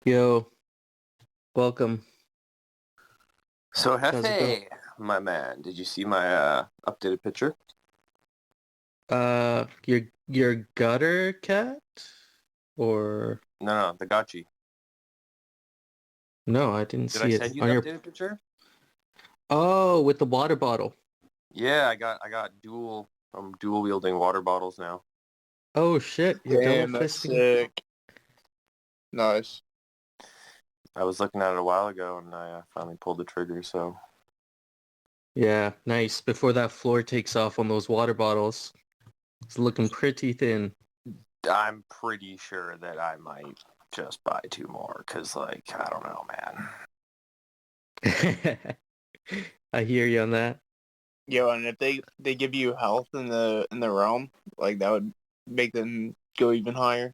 Yo, welcome. So How's it going? Hefe, my man, did you see my updated picture? Your gutter cat? Or No, the Gotchi. no, I didn't Did I see it send you on the your. updated picture? Oh, with the water bottle. Yeah, I got dual wielding water bottles now. Oh shit, you're double Damn, that's fisting. sick. Nice. I was looking at it a while ago, and I finally pulled the trigger. So Yeah, nice. Before that floor takes off on those water bottles. It's looking pretty thin. I'm pretty sure that I might just buy two more, cause like I don't know, man. I hear you on that. Yo, and if they give you health in the realm, like that would make them go even higher.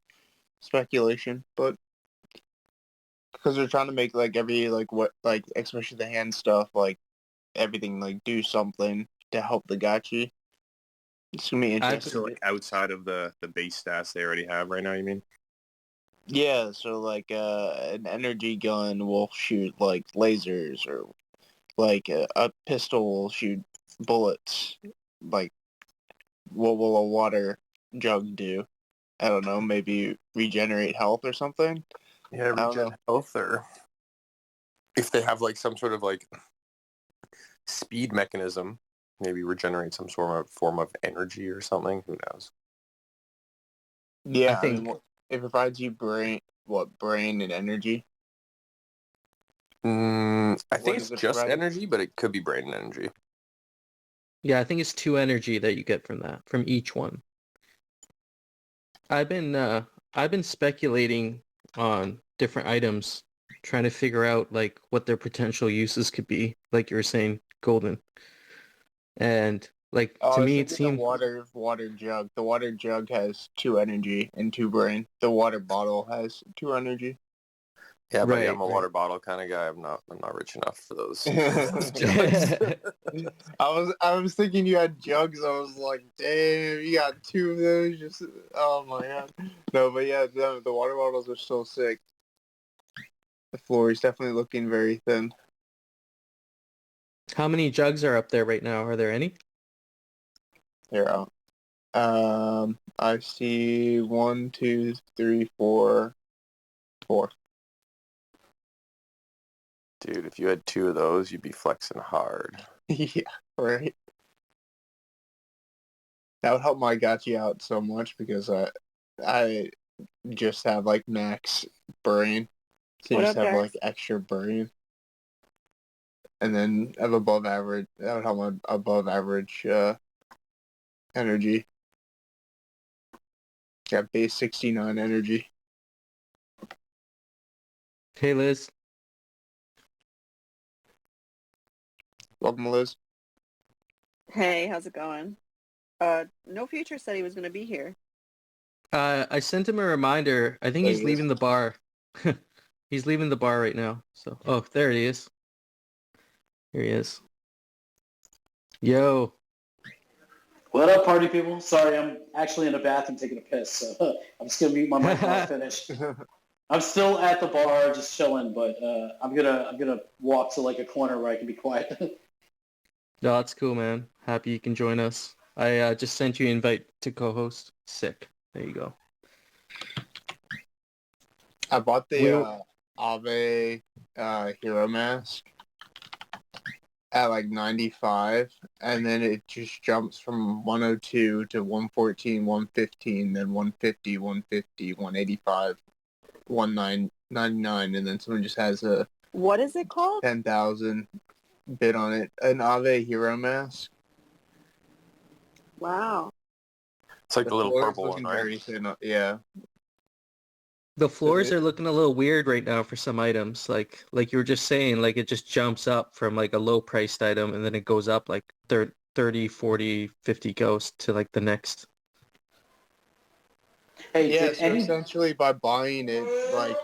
Speculation, but because they're trying to make like every like what like especially the hand stuff like everything like do something to help the Gotchi. It's gonna be I've interesting. So like outside of the base stats they already have right now, you mean? Yeah, so like an energy gun will shoot like lasers or like a pistol will shoot bullets. Like what will a water jug do? I don't know, maybe regenerate health or something? Yeah, I don't regen know. health, or if they have like some sort of like speed mechanism, maybe regenerate some sort of form of energy or something. Who knows? I Yeah, I mean, think it provides you brain and energy. I What think it's does it just provide? energy, but it could be brain and energy. yeah, I think it's two energy that you get from that, from each one. I've been uh I've been speculating on different items, trying to figure out like what their potential uses could be, like you were saying, golden. And like Oh, to I was me it thinking the seemed water jug. The water jug has two energy and two brain. The water bottle has two energy. Yeah, buddy, right, I'm a right. water bottle kind of guy. I'm not rich enough for those, those jugs. I was thinking you had jugs. I was like, damn, you got two of those. Just oh my god. No, but yeah, the water bottles are so sick. The floor is definitely looking very thin. How many jugs are up there right now? Are there any? Here out. I see one, two, three, four, four. Dude, if you had two of those, you'd be flexing hard. Yeah, right. That would help my Gotchi out so much because I just have like max brain. So What just up, have guys? like extra brain. And then have above average. That would help my above average energy. Got base 69 energy. Hey Liz. Welcome, Liz. Hey, how's it going? No Future said he was gonna be here. I sent him a reminder. I think There he's he is. leaving the bar. He's leaving the bar right now. So, oh, there he is. Here he is. Yo. What up, party people? Sorry, I'm actually in a bathroom taking a piss, so I'm just gonna mute my mic while I finish. I'm still at the bar, just chilling, but I'm gonna walk to like a corner where I can be quiet. No, that's cool, man. Happy you can join us. I just sent you an invite to co-host. Sick. There you go. I bought the We'll, Ave hero mask at like 95, and then it just jumps from 102 to 114, 115, then 150, 150, 185, 1999, and then someone just has a What is it called? 10,000 bid on it. An Ave hero mask. Wow. It's like The the little floor is purple one, looking right? very thin. Yeah. the floors are looking a little weird right now for some items. Like you were just saying, like it just jumps up from like a low priced item and then it goes up like 30, 40, 50 goes to like the next. Hey, Yeah, did so any? essentially by buying it, like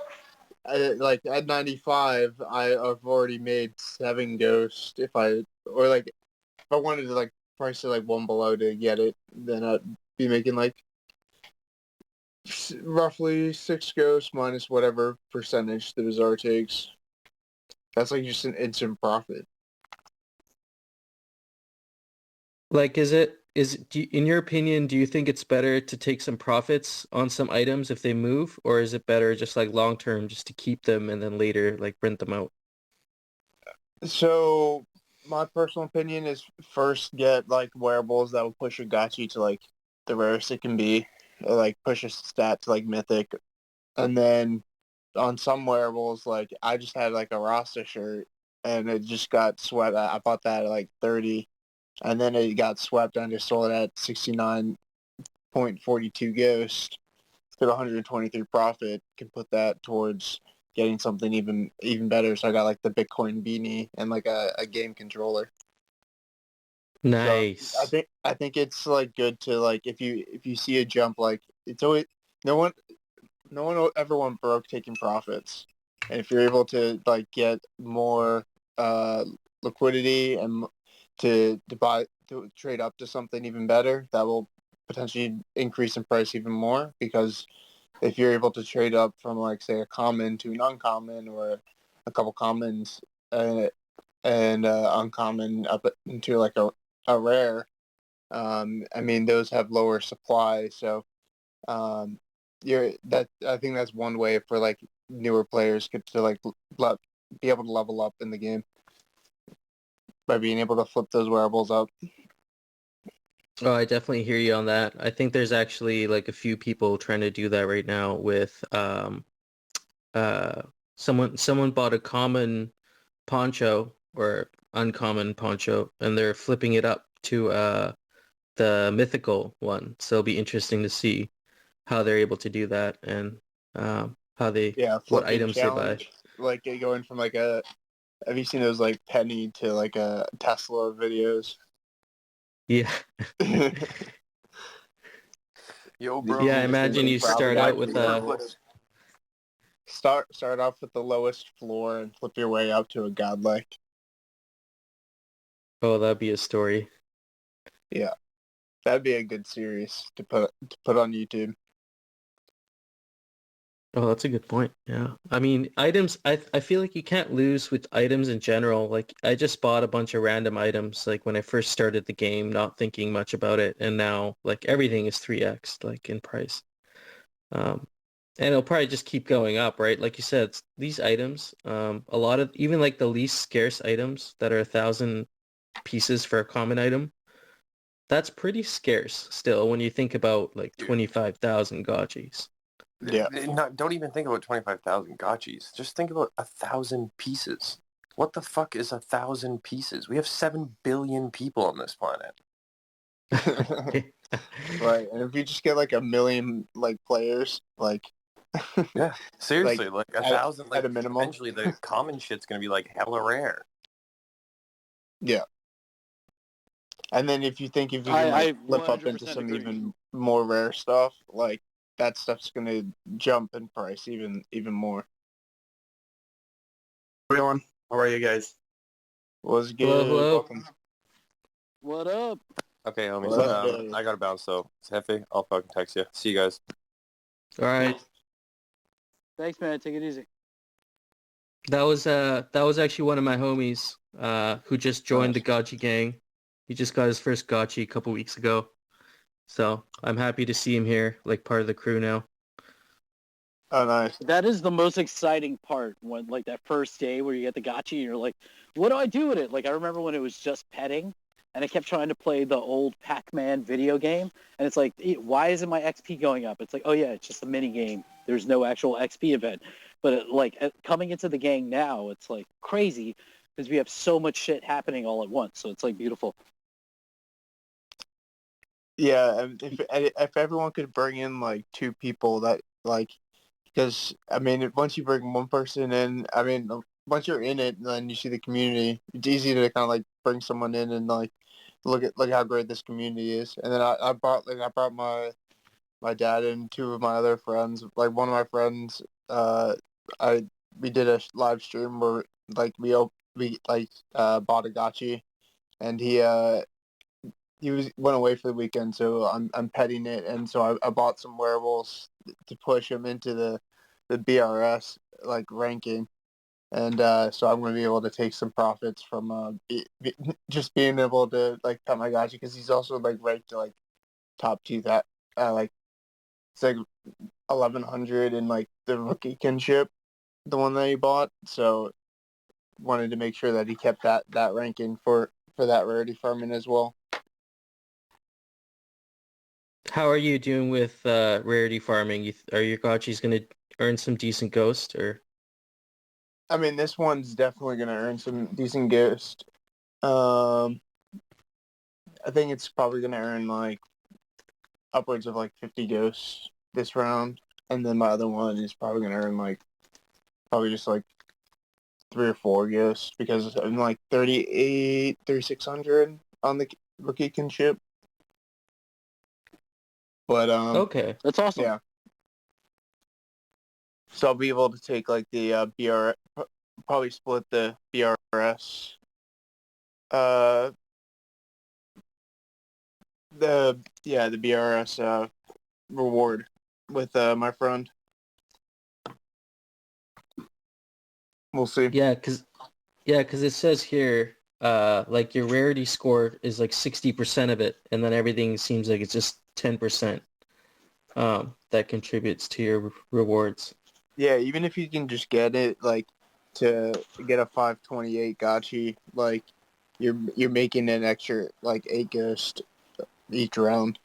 at 95, I've already made 7 ghosts. Or like if I wanted to like price it like one below to get it, then I'd be making like roughly 6 ghosts minus whatever percentage the bazaar takes. That's like just an instant profit. Like, in your opinion, do you think it's better to take some profits on some items if they move, or is it better just like long term just to keep them and then later like rent them out? So my personal opinion is first get like wearables that will push your Gotchi to like the rarest it can be, or like push a stat to like mythic, and then on some wearables like I just had like a Rasta shirt and it just got swept. I bought that at like 30, and then it got swept. And I just sold it at 69.42 ghost. Took 123 profit. Can put that towards getting something even better. So I got like the Bitcoin beanie and like a game controller. Nice. So I think it's like good to like if you see a jump, like it's always no one ever went broke taking profits. And if you're able to like get more liquidity and to trade up to something even better, that will potentially increase in price even more, because if you're able to trade up from like say a common to an uncommon, or a couple commons and uncommon up into like a rare, I mean those have lower supply, so I think that's one way for like newer players get to like be able to level up in the game by being able to flip those wearables up. Oh, I definitely hear you on that. I think there's actually like a few people trying to do that right now with someone bought a common poncho or uncommon poncho and they're flipping it up to the mythical one. So it'll be interesting to see how they're able to do that and what Flipping items they buy. challenge, like going from like a have you seen those like penny to like a Tesla videos? Yeah. Yo, bro. Yeah, I imagine you start out with start off with the lowest floor and flip your way up to a godlike. oh, that'd be a story. Yeah, that'd be a good series to put on YouTube. Oh, that's a good point. Yeah. I mean, items, I feel like you can't lose with items in general. Like, I just bought a bunch of random items, like, when I first started the game, not thinking much about it. And now, like, everything is 3x, like, in price. And it'll probably just keep going up, right? Like you said, these items, a lot of, even, like, the least scarce items that are 1,000 pieces for a common item, that's pretty scarce still when you think about, like, 25,000 gotchis. Yeah. Don't even think about 25,000 gotchis. Just think about 1,000 pieces. What the fuck is 1,000 pieces? We have 7 billion people on this planet. Right, and if you just get like a million like players, like yeah, seriously, like 1,000, like at a minimum. Eventually the common shit's gonna be like hella rare. Yeah, and then if you can like, flip up into some even more rare stuff, like that stuff's gonna jump in price even more. Everyone, how are you guys? Was good. Hello. Welcome. What up? Okay, homies. What's up? I gotta bounce though. It's Hefe. I'll fucking text you. See you guys. All right. Thanks, man. Take it easy. That was actually one of my homies who just joined the Gotchi gang. He just got his first Gotchi a couple weeks ago. So I'm happy to see him here, like part of the crew now. Oh, nice. That is the most exciting part, when like that first day where you get the Gotchi and you're like, what do I do with it? Like I remember when it was just petting and I kept trying to play the old Pac-Man video game and it's like, why isn't my XP going up? It's like, oh yeah, it's just a mini game. There's no actual XP event. But coming into the gang now, it's like crazy because we have so much shit happening all at once. So it's like beautiful. Yeah, if everyone could bring in like 2 people, that like, because I mean once you bring one person in, I mean once you're in it, then you see the community. It's easy to kind of like bring someone in and like look how great this community is. And then I brought my dad and 2 of my other friends. Like one of my friends, we did a live stream where like we bought a Gotchi, and he went away for the weekend, so I'm petting it, and so I bought some wearables to push him into the BRS like ranking, and so I'm going to be able to take some profits from just being able to like pet my Gotchi, because he's also like ranked to like top two, that like it's like 1100 in like the rookie kinship, the one that he bought. So wanted to make sure that he kept that ranking for that Rarity Farming as well. How are you doing with Rarity Farming? Are your Gotchis going to earn some decent ghost, or? I mean, this one's definitely going to earn some decent ghost. I think it's probably going to earn like upwards of like 50 ghosts this round, and then my other one is probably going to earn like probably just like 3 or 4 ghosts, because I'm like 3600 on the rookie kinship. But Okay. That's awesome. yeah. So I'll be able to take like the probably split the BRS, the BRS reward with my friend. We'll see. Yeah, because it says here, like your rarity score is like 60% of it, and then everything seems like it's just 10% that contributes to your rewards. Yeah, even if you can just get it like to get a 528 Gotchi, like you're making an extra like 8 ghost each round.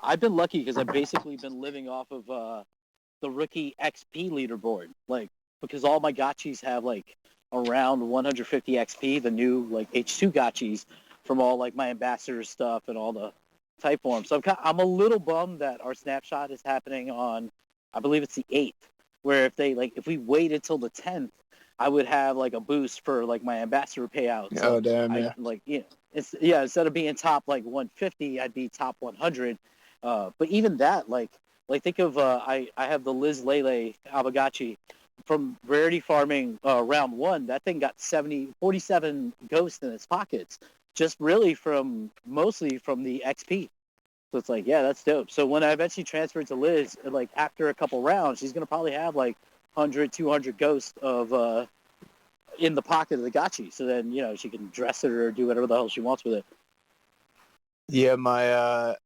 I've been lucky because I've basically been living off of the rookie XP leaderboard, like because all my Gotchis have like around 150 XP, the new like H2 Gotchis from all like my ambassador stuff and all the type forms. So I'm a little bummed that our snapshot is happening on, I believe it's the 8th, where if we waited till the 10th, I would have like a boost for like my ambassador payout. So Oh damn, yeah. Instead of being top like 150, I'd be top 100. But even that, like think of I have the Liz Lele Abagachi from Rarity Farming round 1. That thing got 47 ghosts in its pockets, just really mostly from the XP. So it's like, yeah, that's dope. So when I eventually transferred to Liz, like after a couple rounds, she's gonna probably have like 100, 200 ghosts of in the pocket of the Gotchi. So then she can dress it or do whatever the hell she wants with it. Yeah, my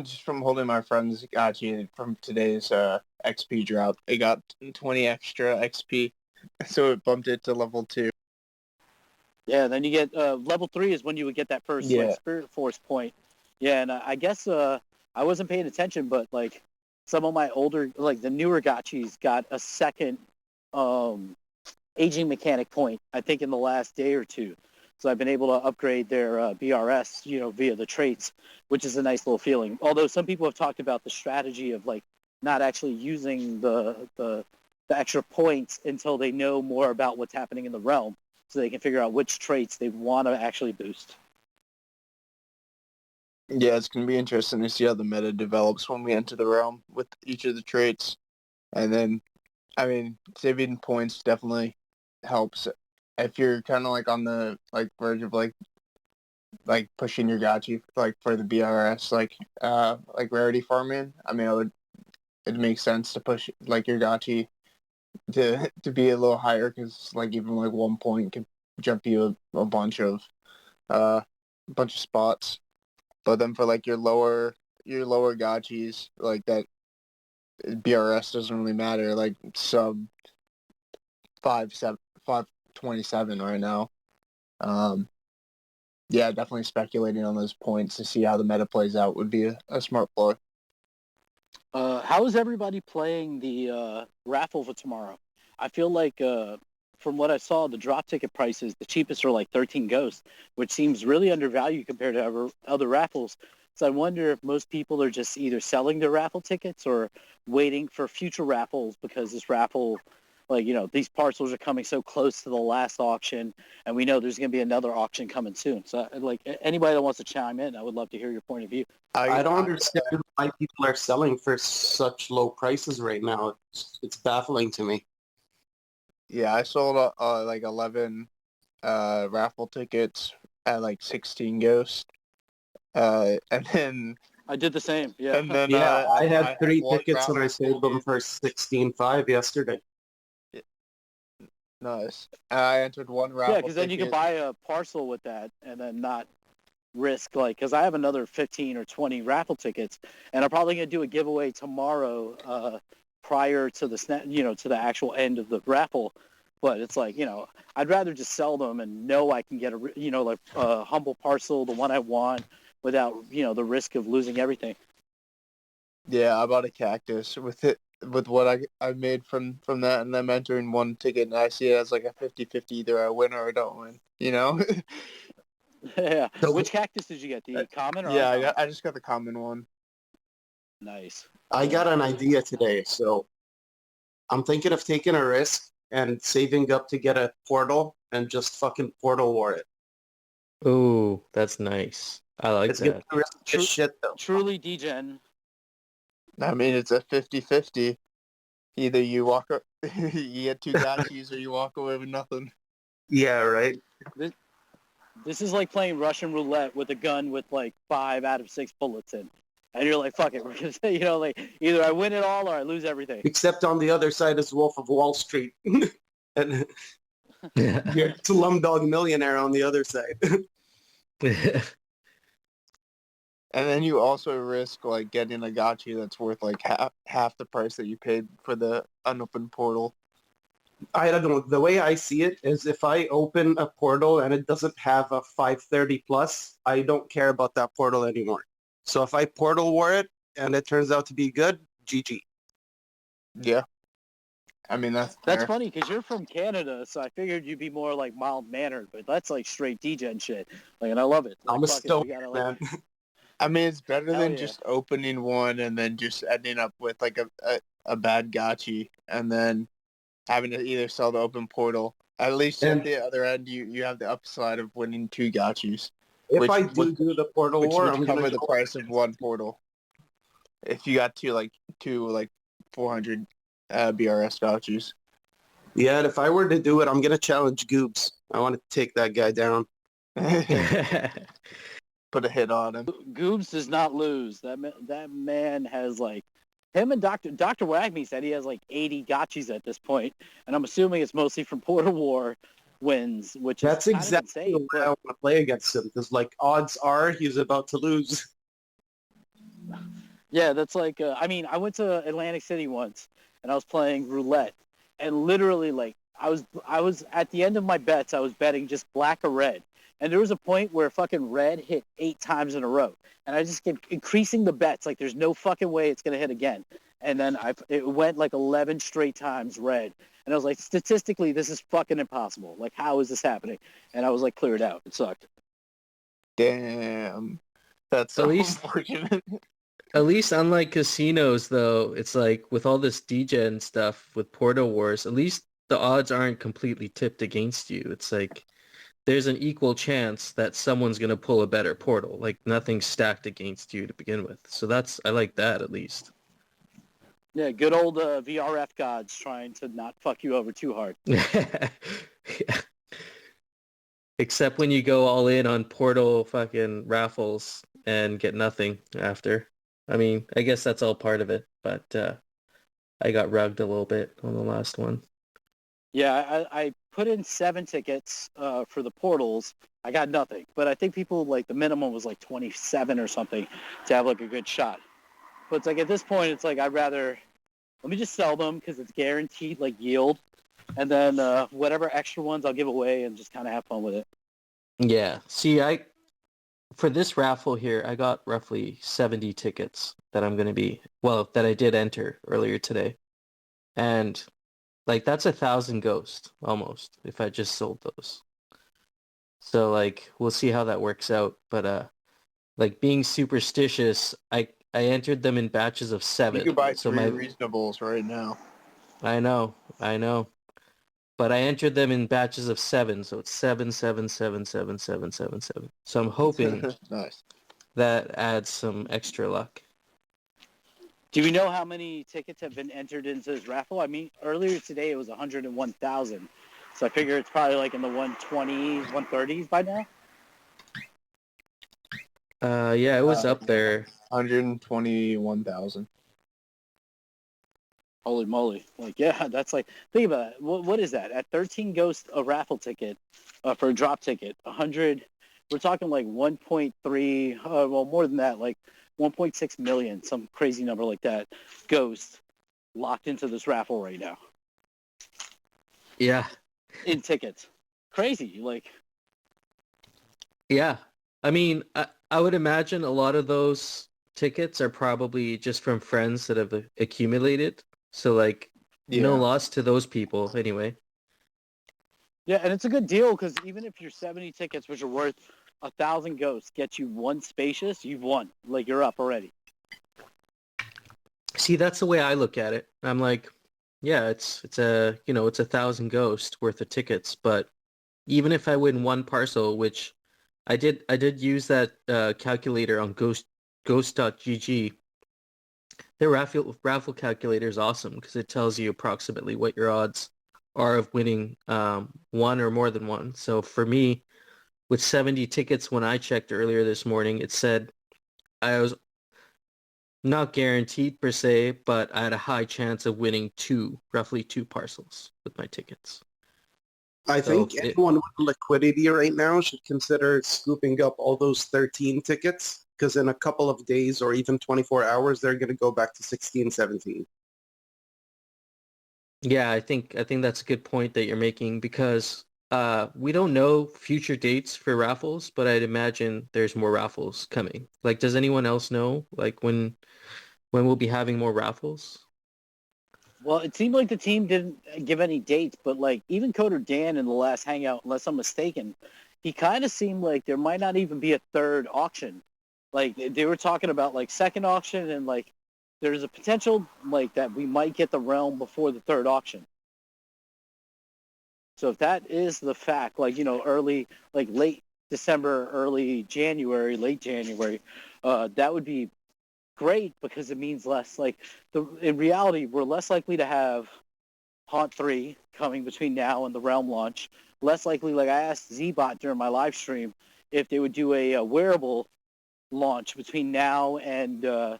just from holding my friend's Gotchi from today's XP drop, it got 20 extra XP, so it bumped it to level 2. Yeah, then you get level 3 is when you would get that first like Spirit Force point. Yeah, and I guess I wasn't paying attention, but like some of my older, like the newer Gotchis got a second aging mechanic point, I think in the last day or two. So I've been able to upgrade their BRS, via the traits, which is a nice little feeling. Although some people have talked about the strategy of like not actually using the extra points until they know more about what's happening in the realm, so they can figure out which traits they want to actually boost. Yeah, it's going to be interesting to see how the meta develops when we enter the realm with each of the traits. And then, I mean, saving points definitely helps. If you're kind of like on the like verge of like pushing your Gotchi like for the BRS, like Rarity Farming, I mean, it makes sense to push like your Gotchi to be a little higher, because like even like 1 point can jump you a bunch of spots. But then for like your lower Gotchis, like that BRS doesn't really matter, like sub 527 right now. Yeah, definitely speculating on those points to see how the meta plays out would be a smart play. How is everybody playing the raffle for tomorrow? I feel like from what I saw, the drop ticket prices, the cheapest are like 13 ghosts, which seems really undervalued compared to other raffles. So I wonder if most people are just either selling their raffle tickets or waiting for future raffles, because this raffle, like, these parcels are coming so close to the last auction, and we know there's going to be another auction coming soon. So, like, anybody that wants to chime in, I would love to hear your point of view. I don't understand why people are selling for such low prices right now. It's baffling to me. Yeah, I sold like 11 raffle tickets at like 16 ghosts. And then I did the same. Yeah. And then Yeah, I had 3 one tickets and I raffle sold them for 16.5 yesterday. Nice. I entered one raffle. Yeah, because then you could buy a Paarcel with that, and then not risk because I have another 15 or 20 raffle tickets, and I'm probably gonna do a giveaway tomorrow, prior to to the actual end of the raffle. But it's like, I'd rather just sell them and know I can get a humble Paarcel, the one I want, without the risk of losing everything. Yeah, I bought a cactus with what I made from that, and I'm entering one ticket, and I see it as like a 50-50, either I win or I don't win. Yeah. So- Which cactus did you get? The common or Yeah, uncommon? I just got the common one. Nice. I got an idea today, so I'm thinking of taking a risk and saving up to get a portal and just fucking portal war it. Ooh, that's nice. I like It's that. gonna be risky as shit though. Truly degen. I mean, it's a 50-50. Either you you get 2 gotchis, or you walk away with nothing. Yeah, right. This is like playing Russian roulette with a gun with like 5 out of 6 bullets in. And you're like, fuck it. We're going to either I win it all or I lose everything. Except on the other side is Wolf of Wall Street. And you're Slumdog Millionaire on the other side. And then you also risk like getting a gotchi that's worth like half the price that you paid for the unopened portal. I don't know. The way I see it is if I open a portal and it doesn't have a 530 plus, I don't care about that portal anymore. So if I portal war it and it turns out to be good, GG. Yeah. I mean, that's That's fair. funny because you're from Canada, so I figured you'd be more like mild-mannered, but that's like straight degen shit. And I love it. I'm a fuck it, stoic, we gotta, man. I mean, it's better Hell than yeah. just opening one and then just ending up with like a bad gotchi and then having to either sell the open portal. At least at And- the other end, you have the upside of winning 2 gotchis, If Which I do the portal which war, would I'm cover gonna the go price of one portal. If you got two 400 BRS gotchis. Yeah, and if I were to do it, I'm gonna challenge Goobs. I want to take that guy down. Put a hit on him. Goobs does not lose. That man has him and Dr. Wagme said he has 80 gotchis at this point, and I'm assuming it's mostly from Portal War wins, which That's is kind exactly of insane. why I want to play against him, because odds are he's about to lose. Yeah, that's I mean, I went to Atlantic City once, and I was playing roulette, and literally I was at the end of my bets, I was betting just black or red. And there was a point where fucking red hit 8 times in a row. And I just kept increasing the bets. There's no fucking way it's going to hit again. And then it went 11 straight times red. And I was like, statistically, this is fucking impossible. How is this happening? And I was cleared out. It sucked. Damn. That's so At least- unfortunate. At least unlike casinos, though, it's with all this degen stuff with Portal Wars, at least the odds aren't completely tipped against you. It's there's an equal chance that someone's going to pull a better portal. Nothing's stacked against you to begin with. So I like that at least. Yeah, good old VRF gods trying to not fuck you over too hard. Yeah. Except when you go all in on portal fucking raffles and get nothing after. I mean, I guess that's all part of it, but I got rugged a little bit on the last one. Yeah, I put in 7 tickets for the portals. I got nothing, but I think people the minimum was 27 or something to have a good shot. But it's at this point, it's I'd rather let me just sell them because it's guaranteed yield, and then whatever extra ones I'll give away and just kind of have fun with it. Yeah. See, for this raffle here, I got roughly 70 tickets that that I did enter earlier today. And that's 1,000 ghosts almost if I just sold those. So we'll see how that works out. But being superstitious, I entered them in batches of 7. You could buy so 3 reasonables right now. I know. But I entered them in batches of 7, so it's 7, 7, 7, 7, 7, 7, 7. So I'm hoping Nice. that adds some extra luck. Do we know how many tickets have been entered into this raffle? I mean, earlier today it was 101,000. So I figure it's probably in the 120s, 130s by now. Yeah, it was up there. 121,000. Holy moly. Like, yeah, that's like, think about it. What is that? At 13 ghosts, a raffle ticket for a drop ticket, 100, we're talking like 1.3, well, more than that, like 1.6 million, some crazy number like that, ghosts locked into this raffle right now Yeah. in tickets. Crazy. Like, Yeah. I mean, I would imagine a lot of those tickets are probably just from friends that have accumulated. So like no Yeah. loss to those people anyway. yeah, and it's a good deal because even if your 70 tickets, which are worth 1,000 ghosts, get you one spacious, you've won. Like, you're up already. See, that's the way I look at it. I'm like, yeah, it's a, you know, it's 1,000 ghost worth of tickets, but even if I win one parcel, which I did use that calculator on ghost.gg. Their raffle calculator is awesome because it tells you approximately what your odds are of winning one or more than one. So for me, with 70 tickets when I checked earlier this morning, it said I was not guaranteed per se, but I had a high chance of winning roughly two parcels with my tickets. I So think anyone with liquidity right now should consider scooping up all those 13 tickets because in a couple of days or even 24 hours, they're going to go back to 16, 17. yeah, I think that's a good point that you're making because we don't know future dates for raffles, but I'd imagine there's more raffles coming. Like, does anyone else know like when we'll be having more raffles? Well, it seemed like the team didn't give any dates, but like even Coder Dan in the last hangout, unless I'm mistaken, he kind of seemed like there might not even be a third auction. Like they were talking about like second auction and like there's a potential like that we might get the realm before the third auction. So if that is the fact, like, you know, early, like late December, early January, late January, that would be great because it means less. Like in reality, we're less likely to have Haunt 3 coming between now and the Realm launch. Less likely, like I asked Zbot during my live stream, if they would do a wearable launch between now and the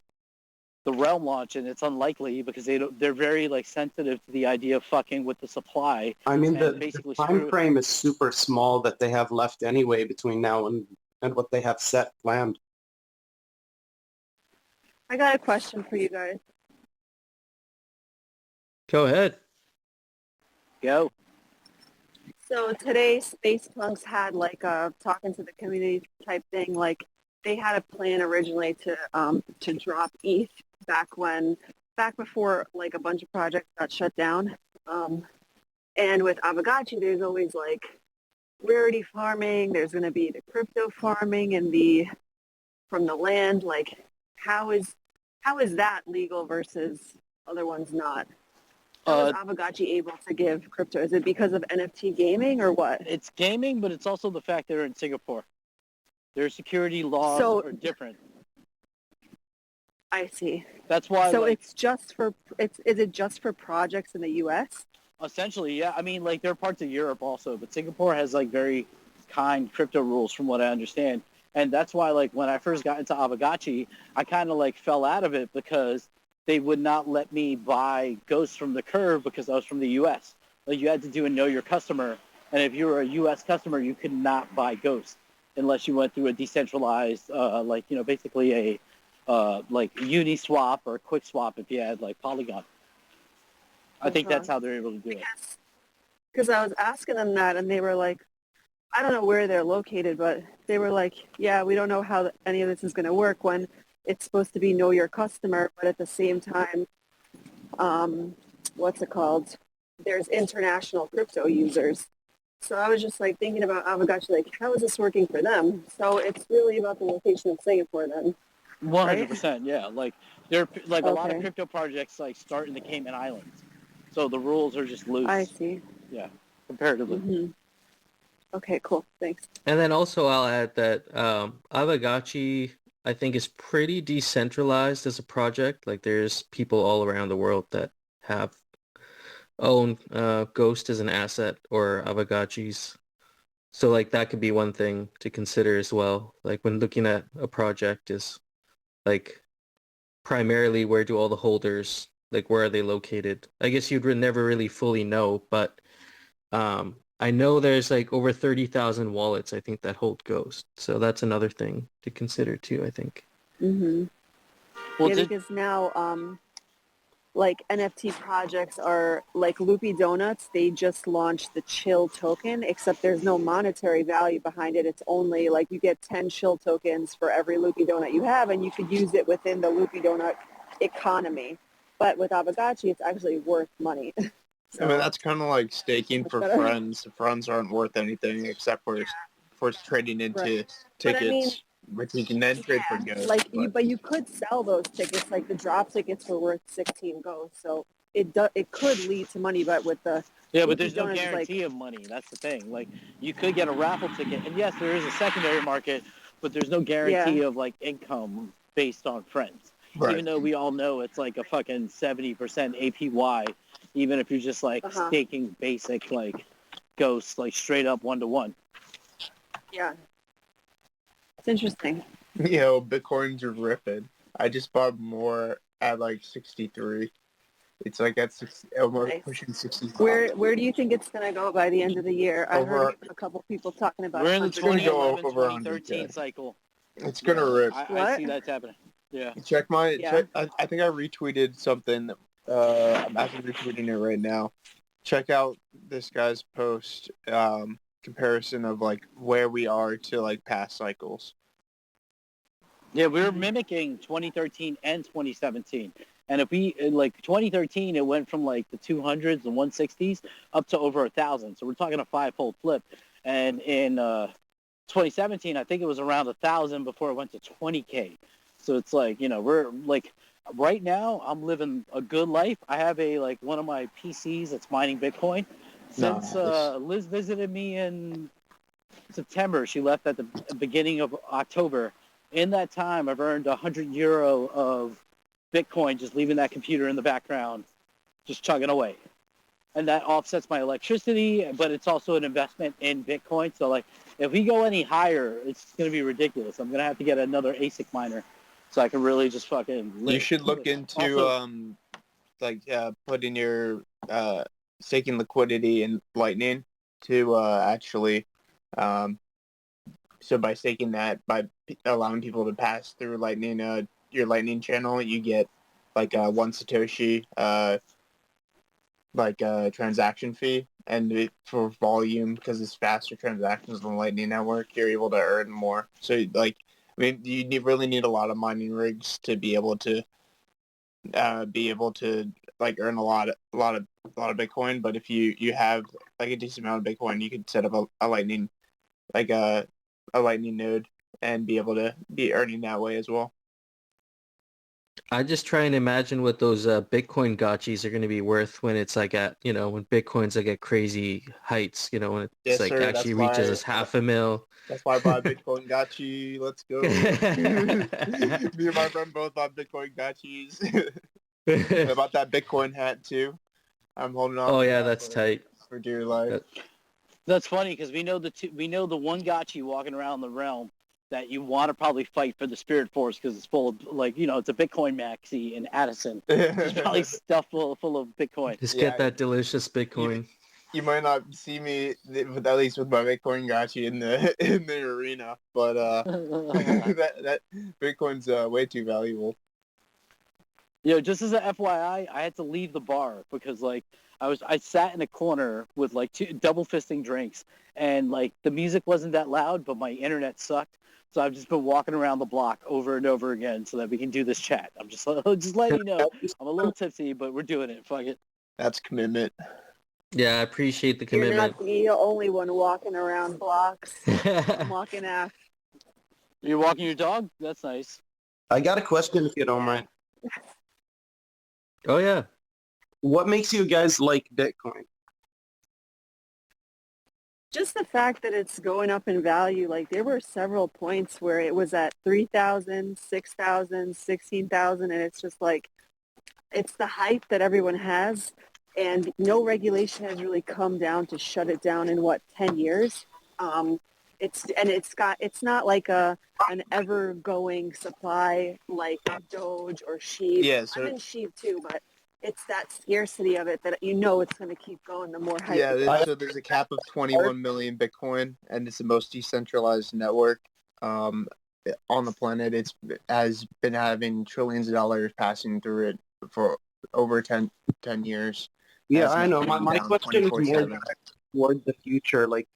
Realm launch, and it's unlikely because they're very like sensitive to the idea of fucking with the supply. I mean, And the basically time screw it. frame is super small that they have left anyway between now and what they have set planned. I got a question for you guys. Go ahead. Go. So today, Space Punks had like a talking to the community type thing. Like they had a plan originally to drop ETH back before like a bunch of projects got shut down. And with Avogotchi, there's always like rarity farming. There's going to be the crypto farming and the from the land. Like how is that legal versus other ones not? How is Avogotchi able to give crypto? Is it because of NFT gaming or what? It's gaming, but it's also the fact that they're in Singapore. Their security laws are different. I see. That's why. So like, is it just for projects in the U.S.? Essentially, yeah. I mean, like, there are parts of Europe also, but Singapore has, like, very kind crypto rules from what I understand. And that's why, like, when I first got into Avogotchi, I kind of, like, fell out of it because they would not let me buy Ghosts from the Curve because I was from the U.S. Like, you had to do a Know Your Customer. And if you were a U.S. customer, you could not buy Ghosts unless you went through a decentralized, like, you know, basically a, like, Uniswap or QuickSwap if you had, like, Polygon. I think that's how they're able to do it. Because I was asking them that, and they were like, I don't know where they're located, but they were like, yeah, we don't know how any of this is going to work when it's supposed to be know your customer, but at the same time, what's it called? There's international crypto users. So I was just like thinking about Avogotchi, like, how is this working for them? So it's really about the location of Singapore then. 100%, yeah. Like, there, like a lot of Okay. crypto projects like start in the Cayman Islands, so the rules are just loose. I see. Yeah, comparatively. Mm-hmm. Okay, cool. Thanks. And then also I'll add that Avogotchi I think is pretty decentralized as a project. Like there's people all around the world that have own Ghost as an asset or Avogotchis. So like that could be one thing to consider as well. Like when looking at a project is like primarily where do all the holders, like where are they located? I guess you'd never really fully know, but I know there's like over 30,000 wallets I think that hold Ghost. So that's another thing to consider too, I think. Mm-hmm. Well, Yeah, because now like NFT projects are like Loopy Donuts. They just launched the Chill token, except there's no monetary value behind it. It's only like you get 10 Chill tokens for every Loopy Donut you have, and you could use it within the Loopy Donut economy. But with Avogotchi, it's actually worth money. I mean, that's kind of like staking Much for better. Frens. Frens aren't worth anything except for trading into Right. tickets, But I mean, which you can then trade for Ghost. like but you could sell those tickets. Like the drop tickets were worth 16 Ghosts, so it could lead to money. But with the yeah, but Loopy there's no Donuts, it's like, guarantee of money. That's the thing. Like, you could get a raffle ticket, and yes, there is a secondary market, but there's no guarantee of like income based on Friends. Right. Even though we all know it's like a fucking 70% APY, even if you're just like staking basic like Ghosts, like straight up 1-to-1. yeah, it's interesting. Yo, Bitcoins are ripping. I just bought more at like 63. It's like at almost Nice. pushing 65. Where do you think it's gonna go by the end of the year? I heard a couple people talking about. We're in the 100. gonna go 2011, over 2013 100K. cycle. It's gonna rip. I see that's happening. Yeah. Check my. Yeah. Check, I think I retweeted something. I'm actually retweeting it right now. Check out this guy's post. Comparison of like where we are to like past cycles. Yeah, we're mimicking 2013 and 2017. And if we, like 2013, it went from like the 200s and 160s up to over 1,000. So we're talking a 5-fold flip. And in 2017, I think it was around 1,000 before it went to 20K. So it's like, you know, we're like, right now, I'm living a good life. I have one of my PCs that's mining Bitcoin. Since Liz visited me in September, she left at the beginning of October. In that time, I've earned €100 of Bitcoin just leaving that computer in the background, just chugging away. And that offsets my electricity, but it's also an investment in Bitcoin. So, like, if we go any higher, it's going to be ridiculous. I'm going to have to get another ASIC miner so I can really just fucking live. You should look into, Also, putting your staking liquidity in Lightning to actually, so by staking that, by allowing people to pass through Lightning, your Lightning channel, you get like 1 Satoshi, transaction fee, and for volume, because it's faster transactions on the Lightning Network, you're able to earn more. So like, I mean, you really need a lot of mining rigs to be able to like earn a lot of Bitcoin. But if you have like a decent amount of Bitcoin, you could set up a Lightning, like a Lightning node, and be able to be earning that way as well. I just try and imagine what those Bitcoin gotchis are going to be worth when it's like at, you know, when Bitcoin's like at crazy heights, you know, when it's Yes, like sir, actually that's reaches why- us $500,000. That's why I bought Bitcoin Gotchi. Let's go. Me and my friend both bought Bitcoin Gotchis. I bought that Bitcoin hat too. I'm holding on. Oh to yeah, that that's for, tight. for dear life. that's funny because we know the one Gotchi walking around the realm that you want to probably fight for the Spirit Force because it's full of, like, you know, it's a Bitcoin maxi in Addison. It's probably stuffed full of Bitcoin. Just Yeah, get that delicious Bitcoin. You might not see me, at least with my Bitcoin Gotchi in the arena, but that Bitcoin's way too valuable. You know, just as a FYI, I had to leave the bar because, like, I sat in a corner with like 2 double fisting drinks, and like the music wasn't that loud, but my internet sucked. So I've just been walking around the block over and over again so that we can do this chat. I'm just letting you know I'm a little tipsy, but we're doing it. Fuck it. That's commitment. Yeah, I appreciate the You're commitment. not the only one walking around blocks. I'm walking after. You're walking your dog? That's nice. I got a question if you don't mind. Oh yeah. What makes you guys like Bitcoin? Just the fact that it's going up in value. Like there were several points where it was at 3,000, 6,000, 16,000, and it's just like, it's the hype that everyone has, and no regulation has really come down to shut it down in 10 years. It's not like an ever going supply like Doge or Sheep. Yeah, so I'm in Sheep too, but it's that scarcity of it that it's going to keep going the more hype. yeah, it gets. so there's a cap of 21 million Bitcoin, and it's the most decentralized network on the planet. It's has been having trillions of dollars passing through it for over 10 years. Yeah, Has I been know. going My down question is more 24/7. toward the future. Like,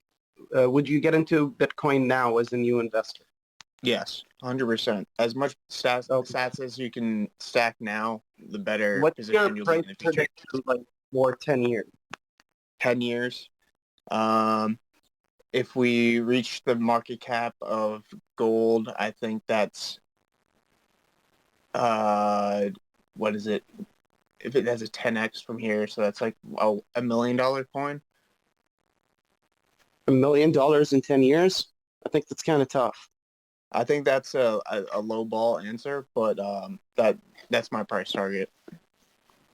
would you get into Bitcoin now as a new investor? Yes, 100%. As much stats as you can stack now, the better What's position your you'll be price in the future. prediction like for 10 years? 10 years. If we reach the market cap of gold, I think that's what is it? If it has a 10x from here, so that's like $1 million coin. $1 million in 10 years? I think that's kind of tough. I think that's a low ball answer, but that's my price target.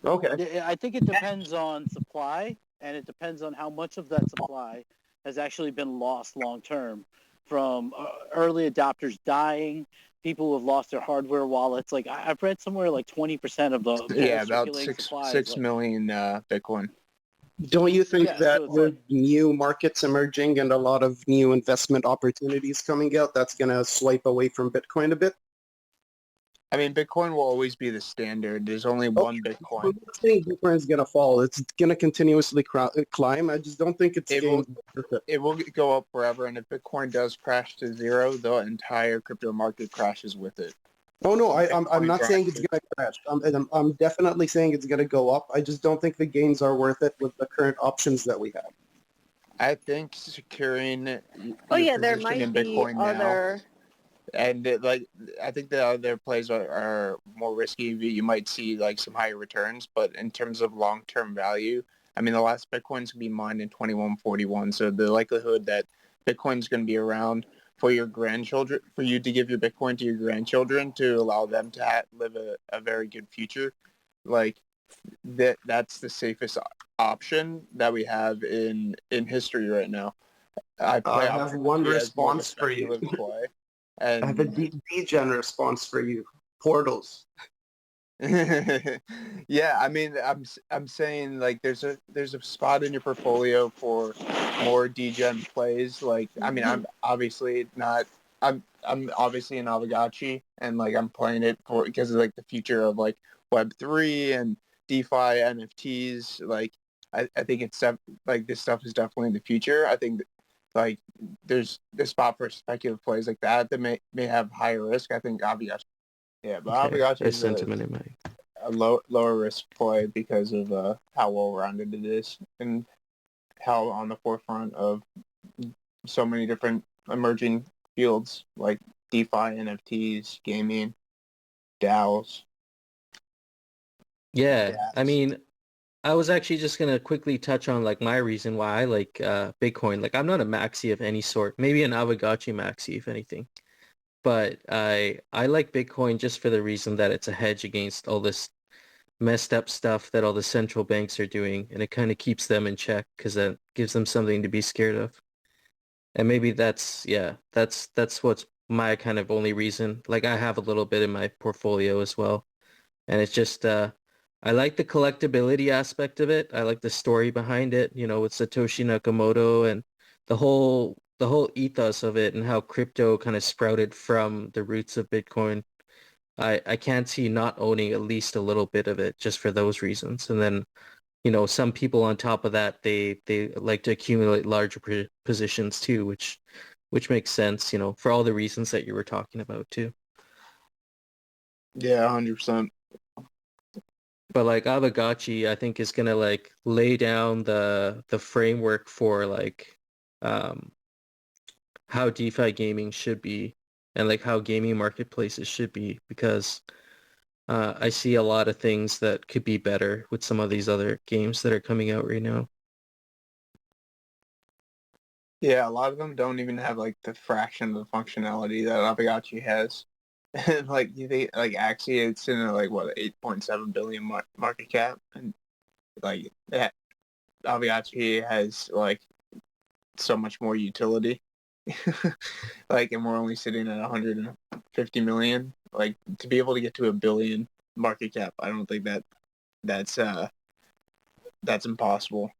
Okay. Yeah, I think it depends on supply, and it depends on how much of that supply has actually been lost long term from early adopters dying, people who have lost their hardware wallets. Like I've read somewhere like 20% of the Yeah, about circulating supply. 6 million Bitcoin. Don't you think Yeah, that so it's with new markets emerging and a lot of new investment opportunities coming out, that's going to swipe away from Bitcoin a bit? I mean, Bitcoin will always be the standard. There's only one Bitcoin. I'm not saying Bitcoin's going to fall. It's going to continuously climb. I just don't think it's It will go up forever, and if Bitcoin does crash to zero, the entire crypto market crashes with it. Oh, no, I'm not saying it's going to crash. I'm definitely saying it's going to go up. I just don't think the gains are worth it with the current options that we have. I think securing Oh your yeah, there position might in be Bitcoin now, other. and I think the other plays are more risky. You might see like some higher returns, but in terms of long-term value, I mean, the last Bitcoin's going to be mined in 2141, so the likelihood that Bitcoin's going to be around for your grandchildren, for you to give your Bitcoin to your grandchildren to allow them to live a very good future, like that's the safest option that we have in history right now. I have one response for you. Play, I have a and degen response for you. Portals. yeah, I mean, I'm saying like there's a spot in your portfolio for more degen plays. Like, I mean, I'm obviously not. I'm obviously an Aavegotchi, and like I'm playing it for because of like the future of like Web3 and DeFi NFTs. Like, I think it's like this stuff is definitely the future. I think like there's the spot for speculative plays like that may have higher risk. I think Aavegotchi. Yeah, but Okay, Aavegotchi there's is sentiment in my. a lower risk play because of how well-rounded it is and how on the forefront of so many different emerging fields like DeFi, NFTs, gaming, DAOs. Yeah, I DApps. mean, I was actually just gonna quickly touch on like my reason why I like Bitcoin. Like I'm not a maxi of any sort, maybe an Aavegotchi maxi if anything. But I like Bitcoin just for the reason that it's a hedge against all this messed up stuff that all the central banks are doing, and it kind of keeps them in check because that gives them something to be scared of. And maybe that's what's my kind of only reason. Like I have a little bit in my portfolio as well, and it's just I like the collectability aspect of it. I like the story behind it, with Satoshi Nakamoto and the whole ethos of it and how crypto kind of sprouted from the roots of Bitcoin. I can't see not owning at least a little bit of it just for those reasons. And then, some people on top of that, they like to accumulate larger positions too, which makes sense, for all the reasons that you were talking about too. Yeah, 100%. But like Aavegotchi, I think is gonna like lay down the framework for like um how DeFi gaming should be and like how gaming marketplaces should be because I see a lot of things that could be better with some of these other games that are coming out right now. Yeah, a lot of them don't even have like the fraction of the functionality that Aavegotchi has. And like you think like Axie, it's in a, like what 8.7 billion market cap, and like that Aavegotchi has like so much more utility. Like, and we're only sitting at 150 million. Like, to be able to get to $1 billion market cap, I don't think that's impossible.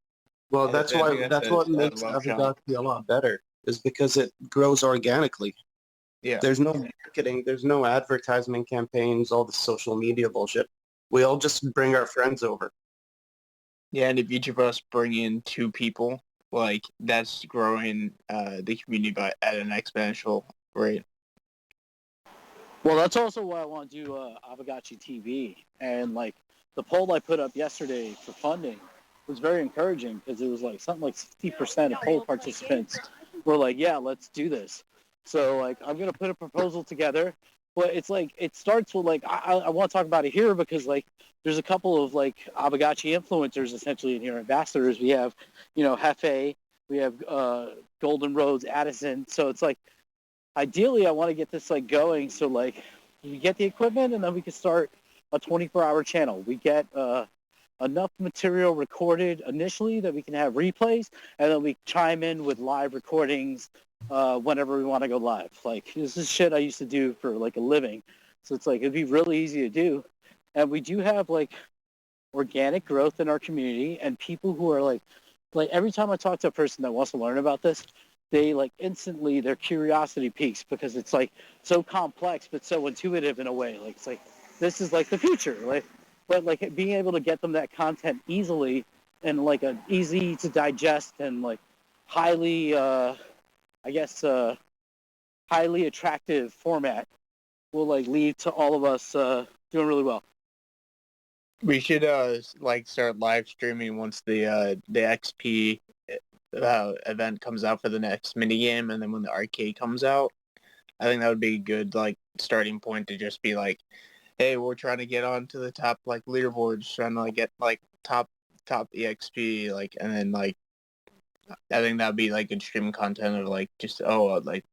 Well, I that's think why that's what a makes long shot. Gotchi a lot better is because it grows organically. Yeah. There's no marketing, there's no advertisement campaigns, all the social media bullshit. We all just bring our friends over. Yeah, and if each of us bring in 2 people, like, that's growing the community at an exponential rate. Well, that's also why I want to do Avagachi TV. And, like, the poll I put up yesterday for funding was very encouraging because it was, like, something like 60% of poll participants were like, yeah, let's do this. So, like, I'm going to put a proposal together. But it's, like, it starts with, like, I want to talk about it here because, like, there's a couple of, like, Avagachi influencers essentially in here, ambassadors. We have, Hefe. We have Golden Roads, Addison. So it's, like, ideally, I want to get this, like, going so, like, we get the equipment and then we can start a 24-hour channel. We get enough material recorded initially that we can have replays, and then we chime in with live recordings whenever we want to go live. Like, this is shit I used to do for, like, a living. So it's, like, it'd be really easy to do. And we do have, like, organic growth in our community and people who are, like every time I talk to a person that wants to learn about this, they, like, instantly their curiosity peaks because it's, like, so complex but so intuitive in a way. Like, it's like, this is, like, the future. Like, but, like, being able to get them that content easily and, like, an easy to digest and, like, highly highly attractive format will, like, lead to all of us doing really well. We should like, start live streaming once the XP event comes out for the next minigame, and then when the arcade comes out, I think that would be a good, like, starting point to just be like, hey, we're trying to get onto the top, like, leaderboards, trying to, like, get, like, top EXP, like, and then, like, I think that'd be, like, good streaming content of, like, just, like,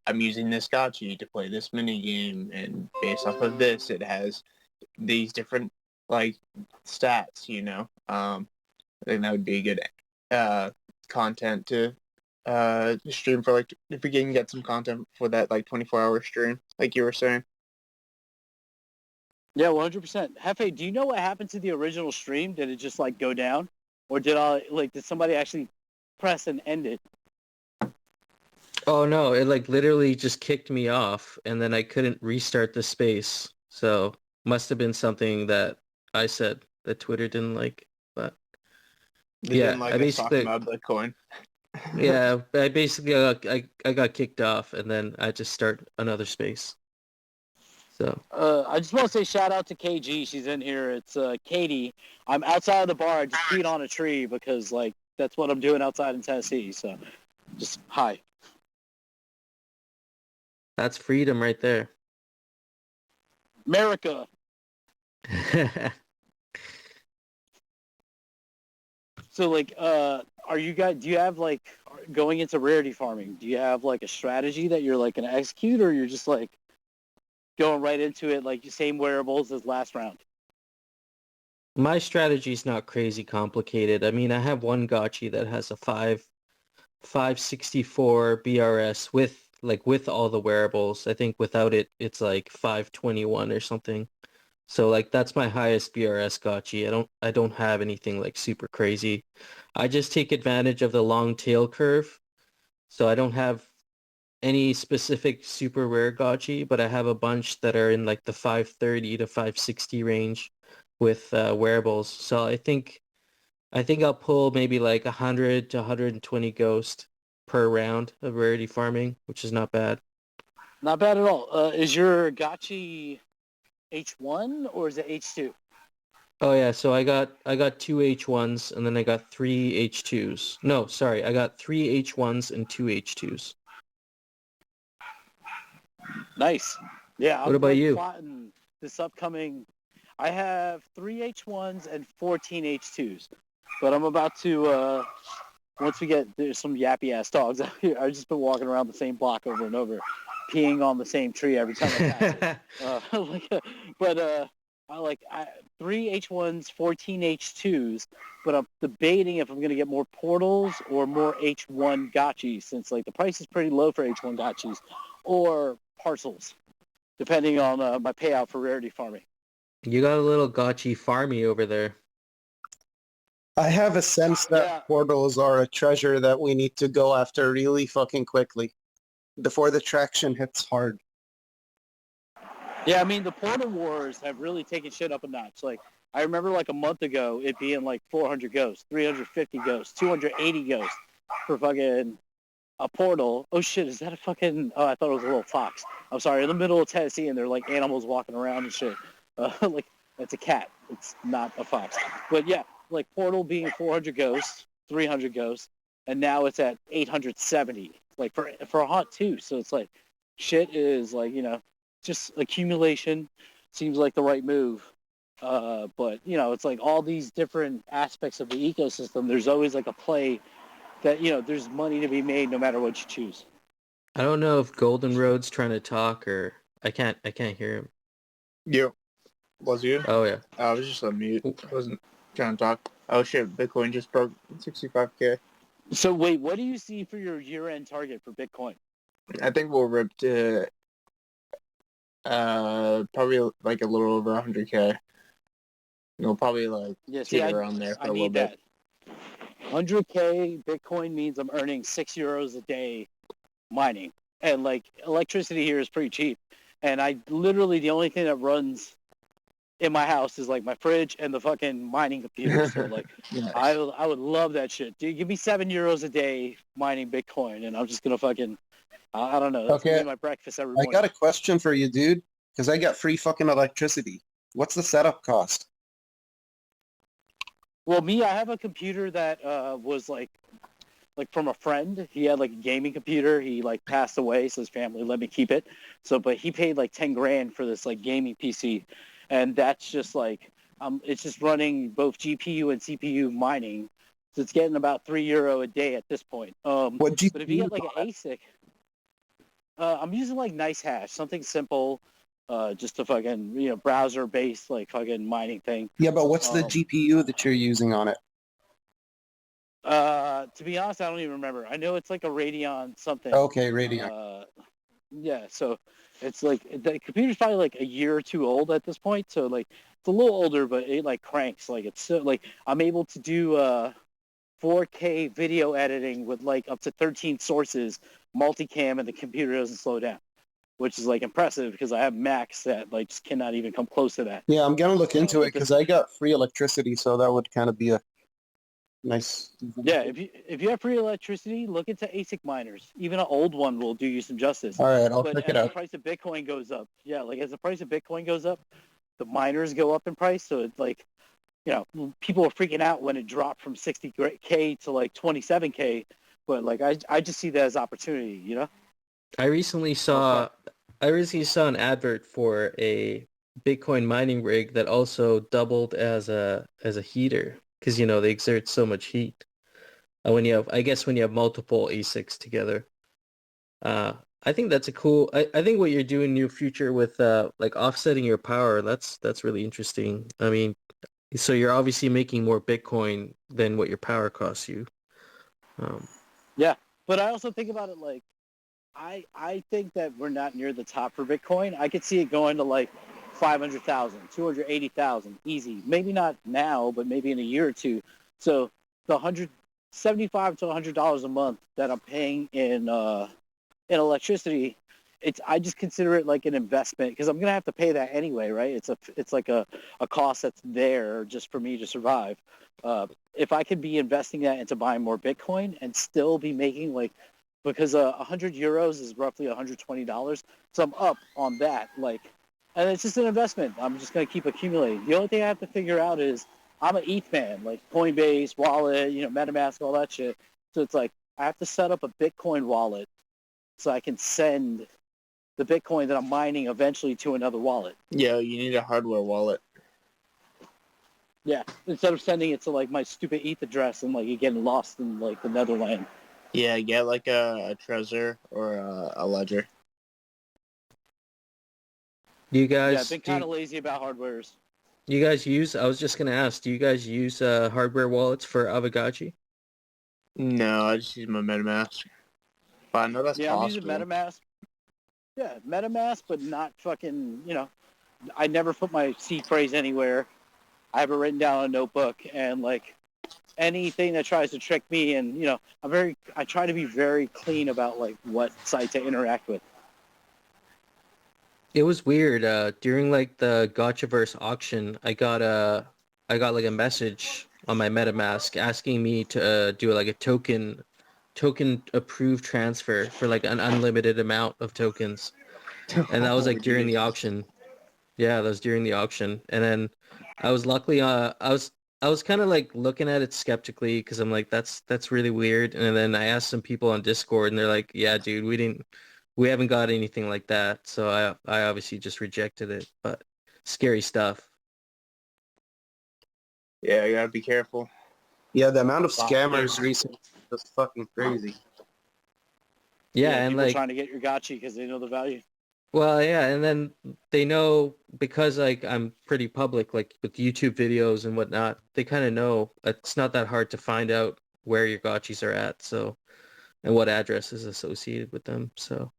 I'm using this Gotchi to play this minigame, and based off of this, it has these different, like, stats, I think that would be good content to stream for, like, if we can get some content for that, like, 24-hour stream, like you were saying. Yeah, 100%. Hefe, do you know what happened to the original stream? Did it just, like, go down? Or did somebody actually press and end it? Oh no, it, like, literally just kicked me off and then I couldn't restart the space. So must have been something that I said that Twitter didn't like. But They yeah, didn't like I us talking basically about Bitcoin. yeah, I basically I got kicked off and then I just start another space. So I just want to say shout out to KG. She's in here. It's Katie. I'm outside of the bar. I just peed on a tree because, like, that's what I'm doing outside in Tennessee. So just hi. that's freedom right there. America. So, like, do you have, like, going into rarity farming, do you have, like, a strategy that you're, like, going to execute, or you're just, like, going right into it, like, the same wearables as last round? My strategy's not crazy complicated. I mean, I have one Gotchi that has a 564 BRS with all the wearables. I think without it, it's like 521 or something. So, like, that's my highest BRS Gotchi. I don't have anything, like, super crazy. I just take advantage of the long tail curve. So I don't have any specific super rare Gotchi, but I have a bunch that are in, like, the 530 to 560 range with wearables. So I think I'll pull maybe like 100 to 120 ghost per round of rarity farming, which is not bad. Not bad at all. Is your Gotchi H1 or is it H2? Oh yeah, so I got 2 H1s and then I got 3 H2s. No, sorry, I got 3 H1s and 2 H2s. Nice. Yeah. What about you? Plotting this upcoming. I have 3 H1s and 14 H2s, but I'm about to once we get there's some yappy ass dogs out here. I've just been walking around the same block over and over, peeing on the same tree every time I pass it. 3 H1s, 14 H2s, but I'm debating if I'm going to get more portals or more H1 gotchis, since like the price is pretty low for H1 gotchis, or Paarcels, depending on my payout for Rarity Farming. You got a little Gotchi farmy over there. I have a sense that Yeah. portals are a treasure that we need to go after really fucking quickly before the traction hits hard. Yeah, I mean, the portal wars have really taken shit up a notch. Like, I remember like a month ago it being like 400 ghosts, 350 ghosts, 280 ghosts for fucking a portal. Oh shit, is that a fucking... Oh, I thought it was a little fox. I'm sorry, in the middle of Tennessee and there are like animals walking around and shit. Like, it's a cat. It's not a fox. But yeah, like portal being 400 ghosts, 300 ghosts, and now it's at 870. Like for a haunt too. So it's like shit is like, you know, just accumulation seems like the right move. But you know, it's like all these different aspects of the ecosystem. There's always like a play that, you know, there's money to be made no matter what you choose. I don't know if Golden Road's trying to talk or I can't hear him. Yeah. Was you? Oh yeah. I was just on mute. I wasn't trying to talk. Oh shit, Bitcoin just broke 65K. So wait, what do you see for your year-end target for Bitcoin? I think we'll rip to probably like a little over 100K. We'll probably like teeter around there for a little bit. 100K Bitcoin means I'm earning €6 a day mining. And like electricity here is pretty cheap. And I literally, the only thing that runs in my house is like my fridge and the fucking mining computer. So like, Nice. I would love that shit. Dude, give me €7 a day mining Bitcoin, and I'm just gonna fucking, I don't know. That's gonna be my breakfast every morning. I got a question for you, dude, because I got free fucking electricity. What's the setup cost? Well, I have a computer that was like from a friend. He had like a gaming computer. He like passed away, so his family let me keep it. So, but he paid like 10 grand for this like gaming PC, and that's just like it's just running both GPU and CPU mining. So it's getting about €3 a day at this point. What GPU? But if you get like an ASIC, I'm using like Nice Hash, something simple. Just a fucking, you know, browser-based like fucking mining thing. Yeah, but what's the GPU that you're using on it? To be honest, I don't even remember. I know it's like a Radeon something. Okay, Radeon. Yeah, so it's like the computer's probably like a year or two old at this point. So like it's a little older, but it like cranks. Like it's so like I'm able to do 4K video editing with like up to 13 sources, multicam, and the computer doesn't slow down, which is like impressive because I have Macs that like just cannot even come close to that. Yeah, I'm gonna look into it because I got free electricity, so that would kind of be a nice. Yeah, if you have free electricity, look into ASIC miners. Even an old one will do you some justice. All right, I'll but check it as out. the price of Bitcoin goes up, as the price of Bitcoin goes up, the miners go up in price. So it's like, you know, people are freaking out when it dropped from 60K to like 27K. But like I just see that as opportunity, you know. I recently saw an advert for a Bitcoin mining rig that also doubled as a heater because, you know, they exert so much heat. When you have multiple ASICs together. I think that's a cool. I think what you're doing in your future with like offsetting your power, that's really interesting. I mean, so you're obviously making more Bitcoin than what your power costs you. Yeah, but I also think about it like I think that we're not near the top for Bitcoin. I could see it going to like 500,000, 280,000, easy. Maybe not now, but maybe in a year or two. So the $75 to $100 a month that I'm paying in electricity, I just consider it like an investment because I'm gonna have to pay that anyway, right? It's like a cost that's there just for me to survive. If I could be investing that into buying more Bitcoin and still be making like, because €100 is roughly $120, so I'm up on that. Like, and it's just an investment. I'm just gonna keep accumulating. The only thing I have to figure out is I'm an ETH man, like Coinbase, wallet, you know, MetaMask, all that shit. So it's like I have to set up a Bitcoin wallet so I can send the Bitcoin that I'm mining eventually to another wallet. Yeah, you need a hardware wallet. Yeah, instead of sending it to like my stupid ETH address and like it getting lost in like the Netherlands. Yeah, get like a Trezor or a Ledger. Do you guys? Yeah, I've been kind of lazy about hardwares. You guys use, I was just going to ask, do you guys use hardware wallets for Avagachi? No, I just use my MetaMask. But I know that's Yeah, I'm using possible. MetaMask. Yeah, MetaMask, but not fucking, I never put my seed phrase anywhere. I have it written down on a notebook, and like anything that tries to trick me, and I try to be very clean about like what sites I interact with. It was weird. During like the Gotchiverse auction, I got like a message on my MetaMask asking me to do like a token approved transfer for like an unlimited amount of tokens. And that was Oh, like during the Jesus. auction. Yeah, that was during the auction. And then I was luckily I was kind of like looking at it skeptically because I'm like that's really weird. And then I asked some people on Discord and they're like, "Yeah, dude, we haven't got anything like that." So I obviously just rejected it. But scary stuff. Yeah, you gotta be careful. Yeah, the amount of Wow. scammers recently is fucking crazy. Yeah, and people like trying to get your gotchi because they know the value. well, yeah, and then they know because like I'm pretty public, like with YouTube videos and whatnot, they kind of know it's not that hard to find out where your gotchis are at, so and what address is associated with them. So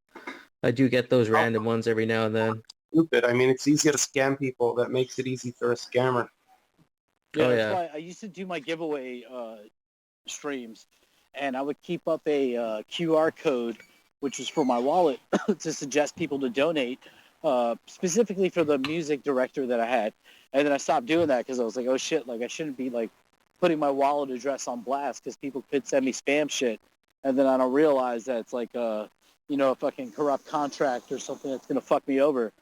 I do get those random ones every now and then. Stupid. I mean, it's easier to scam people. That makes it easy for a scammer. Yeah, Oh, that's yeah. why I used to do my giveaway streams, and I would keep up a QR code, which was for my wallet, to suggest people to donate, specifically for the music director that I had. And then I stopped doing that because I was like, oh shit, like I shouldn't be like putting my wallet address on blast because people could send me spam shit, and then I don't realize that it's like a fucking corrupt contract or something that's gonna fuck me over.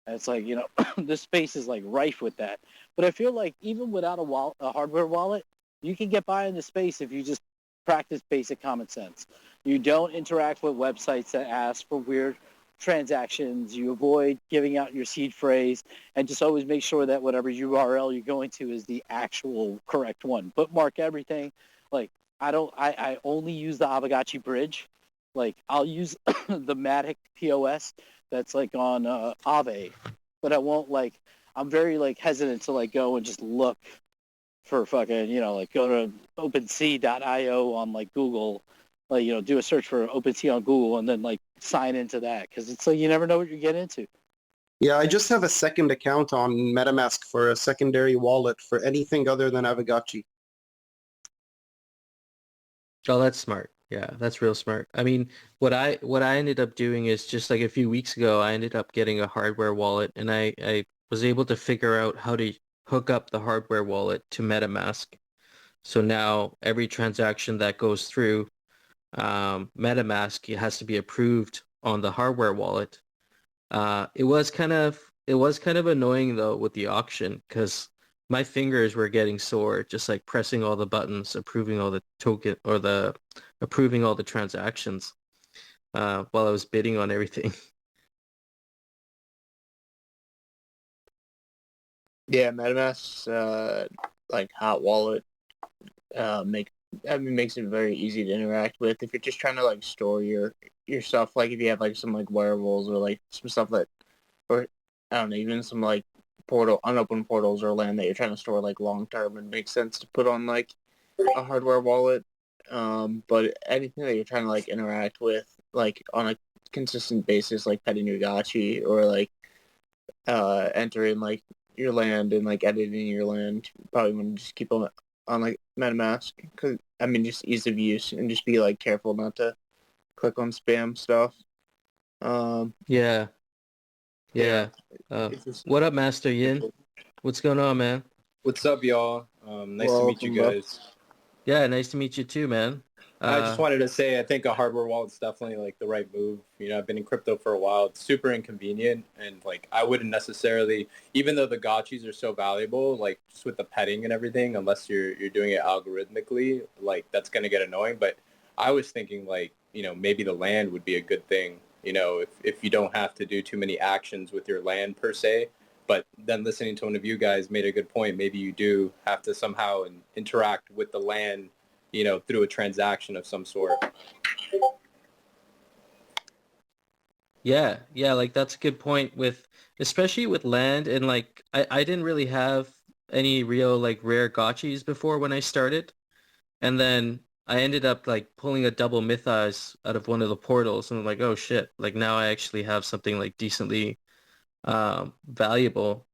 And it's like, this space is like rife with that. But I feel like even without a hardware wallet, you can get by in the space if you just practice basic common sense. You don't interact with websites that ask for weird transactions. You avoid giving out your seed phrase, and just always make sure that whatever URL you're going to is the actual correct one. Bookmark everything. Like I only use the Avagachi bridge. Like I'll use the Matic POS that's like on Aave, but I won't like. I'm very like hesitant to like go and just look for fucking like go to OpenSea.io on like Google, like do a search for OpenSea on Google and then like sign into that because it's like you never know what you're getting into. Yeah, I just have a second account on MetaMask for a secondary wallet for anything other than Avagachi. Oh, that's smart. Yeah, that's real smart. I mean, what I ended up doing is just like a few weeks ago, I ended up getting a hardware wallet, and I was able to figure out how to hook up the hardware wallet to MetaMask. So now every transaction that goes through MetaMask, it has to be approved on the hardware wallet. It was kind of annoying though with the auction because my fingers were getting sore just like pressing all the buttons, approving all the token or the approving all the transactions while I was bidding on everything. Yeah, MetaMask, like hot wallet, makes it very easy to interact with. If you're just trying to like store your stuff, like if you have like some like wearables or like some stuff that, or I don't know, even some like unopened portals or land that you're trying to store like long term, it makes sense to put on like a hardware wallet. But anything that you're trying to like interact with like on a consistent basis, like petting your Gotchi or like entering like your land and like editing your land, you probably want to just keep on like MetaMask because I mean just ease of use and just be like careful not to click on spam stuff. Yeah, Yeah, yeah. What up, Master Yin? What's going on, man? What's up, y'all? Nice to meet you Welcome, bro. guys. Yeah, nice to meet you too, man. I just wanted to say I think a hardware wallet's definitely like the right move. I've been in crypto for a while. It's super inconvenient, and like I wouldn't necessarily, even though the gotchis are so valuable, like just with the petting and everything, unless you're doing it algorithmically, like that's gonna get annoying. But I was thinking like maybe the land would be a good thing. If you don't have to do too many actions with your land per se. But then listening to one of you guys made a good point. Maybe you do have to somehow interact with the land through a transaction of some sort. Yeah, like that's a good point with especially with land and like I didn't really have any real like rare gotchis before when I started, and then I ended up like pulling a double mythos out of one of the portals, and I'm like, oh shit! Like now I actually have something like decently valuable.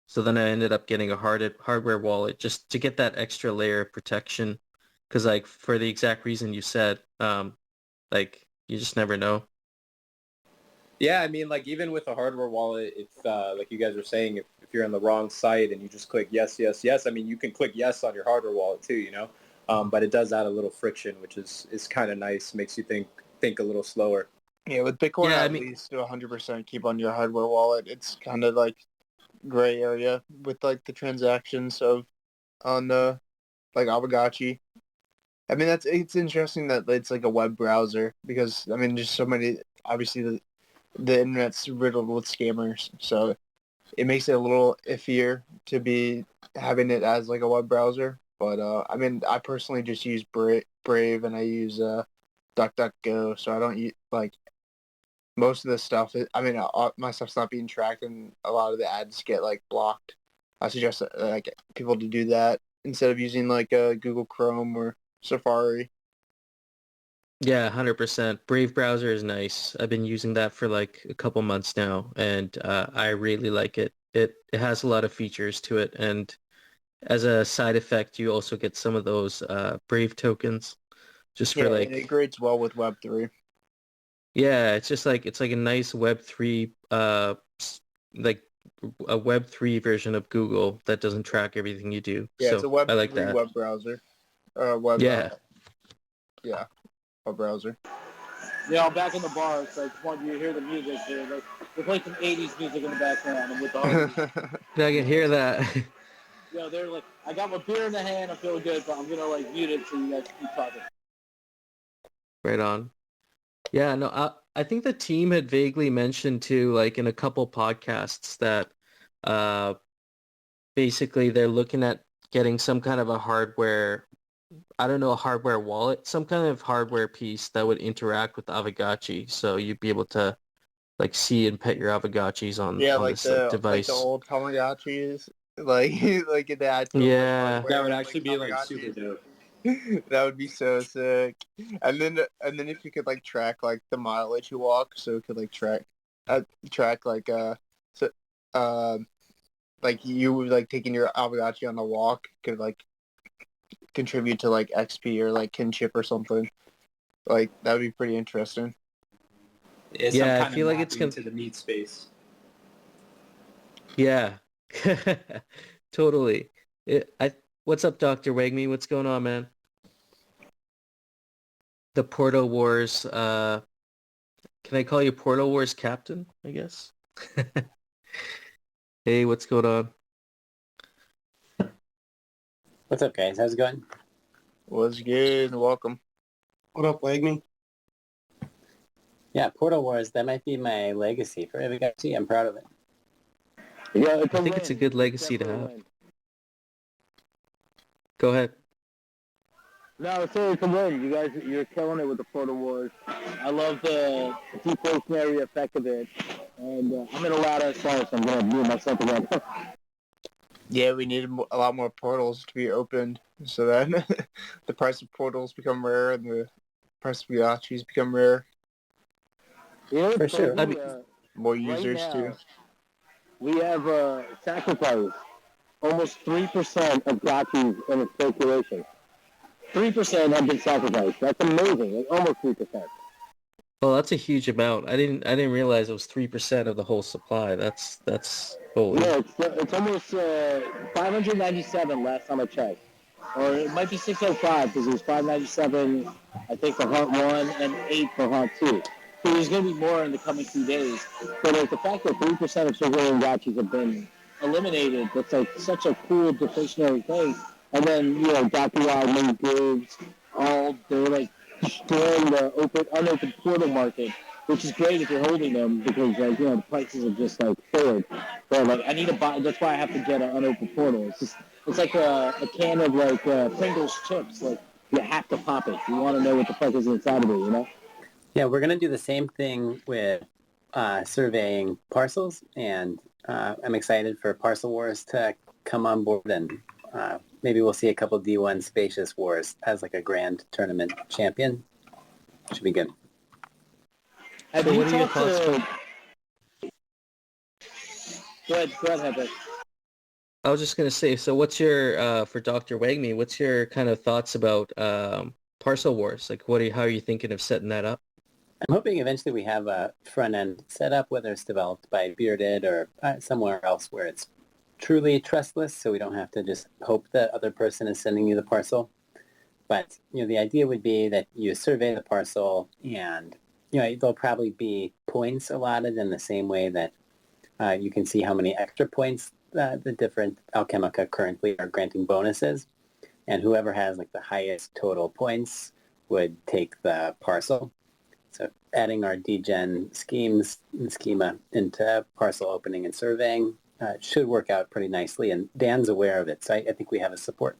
So then I ended up getting a hardware wallet just to get that extra layer of protection, because like for the exact reason you said, like you just never know. Yeah, I mean, like even with a hardware wallet, it's like you guys were saying, if you're on the wrong site and you just click yes, yes, yes. I mean, you can click yes on your hardware wallet too, you know, but it does add a little friction, which is kind of nice. Makes you think a little slower. Yeah, with Bitcoin Yeah, I at mean, least to 100% keep on your hardware wallet. It's kind of like gray area with like the transactions of on like Aavegotchi. I mean, it's interesting that it's like a web browser because I mean, just so many. Obviously, the internet's riddled with scammers, so it makes it a little iffier to be having it as like a web browser. But I mean, I personally just use Brave and I use DuckDuckGo, so I don't use like most of the stuff. I mean, my stuff's not being tracked, and a lot of the ads get like blocked. I suggest like people to do that instead of using like Google Chrome or Safari. yeah, 100%. Brave browser is nice. I've been using that for like a couple months now, and I really like it. It has a lot of features to it, and as a side effect, you also get some of those Brave tokens just Yeah, for it like, integrates well with Web3. yeah, it's just like it's like a nice Web3 like a Web3 version of Google that doesn't track everything you do. Yeah, it's So a I like Web3 that. web browser. Yeah. Yeah, web browser. Yeah, I'm back in the bar, so I just wanted you to hear the music. They're playing some 80s music in the background. I'm with the homies. I can hear that. You know, they're like, I got my beer in the hand, I'm feeling good, but I'm going to like mute it so you guys keep talking. Right on. Yeah, no, I think the team had vaguely mentioned too, like in a couple podcasts that uh basically they're looking at getting some kind of a hardware, I don't know, a hardware wallet, some kind of hardware piece that would interact with Aavegotchi. So you'd be able to like see and pet your Aavegotchis Yeah, on this like like the device. old Tamagotchis, like like the actual like Yeah. That hardware, would like actually be like super Tamagotchis. dope. That would be so sick. And then if you could like track like the mileage you walk, so it could like track so like you like taking your Aavegotchi on a walk could like contribute to like XP or like kinship or something. Like that would be pretty interesting. It's some Yeah, I kind of feel like it's mapping gonna, to the meat space. yeah. Totally. What's up, Dr. Wagme? What's going on, man? The Portal Wars, can I call you Portal Wars Captain, I guess? Hey, what's going on? What's up, guys? How's it going? Was good. Welcome. What up, Wagme? Yeah, Portal Wars, that might be my legacy for Gotchi. I'm proud of it. Yeah, it's I think it's a good legacy to have. Go ahead. No, so it's a win. You guys, you're killing it with the Portal Wars. I love the deflationary effect of it. And I'm in a lot of stars, so I'm going to mute myself again. Yeah, we need a lot more portals to be opened so that the price of portals become rare and the price of Gotchis become rare. Yeah, For sure. I mean, More right users now, too. we have sacrificed almost 3% of Gotchis in its circulation. 3% have been sacrificed. That's amazing. It's almost 3%. well, that's a huge amount. I didn't realize it was 3% of the whole supply. That's holy. Yeah, it's almost 597 last time I checked. Or it might be 605 because it was 597, I think, for Hunt 1 and 8 for Hunt 2. So there's going to be more in the coming 2 days. But like, the fact that 3% of civilian gotchis have been eliminated, that's like such a cool deflationary thing. And then, you know, Dr. Wildman gives they're like destroying the unopened portal market, which is great if you're holding them because, like, you know, the prices have just like soared. But like, I need to buy. That's why I have to get an unopened portal. It's like a can of like Pringles chips. Like, you have to pop it. You want to know what the fuck is inside of it, you know? Yeah, we're going to do the same thing with surveying parcels, and I'm excited for Paarcel Wars to come on board, and maybe we'll see a couple D1 Spacious Wars as like a grand tournament champion. Should be good. Have So you what are your talked thoughts to... from- Go ahead, Heather. I was just gonna say, so what's your for Dr. Wagme, what's your kind of thoughts about Paarcel Wars? Like how are you thinking of setting that up? I'm hoping eventually we have a front end set up, whether it's developed by Bearded or somewhere else where it's truly trustless, so we don't have to just hope the other person is sending you the parcel. But the idea would be that you survey the parcel, and there'll probably be points allotted in the same way that you can see how many extra points the different Alchemica currently are granting bonuses, and whoever has like the highest total points would take the parcel. So adding our degen schema into parcel opening and surveying should work out pretty nicely, and Dan's aware of it, so I think we have his support.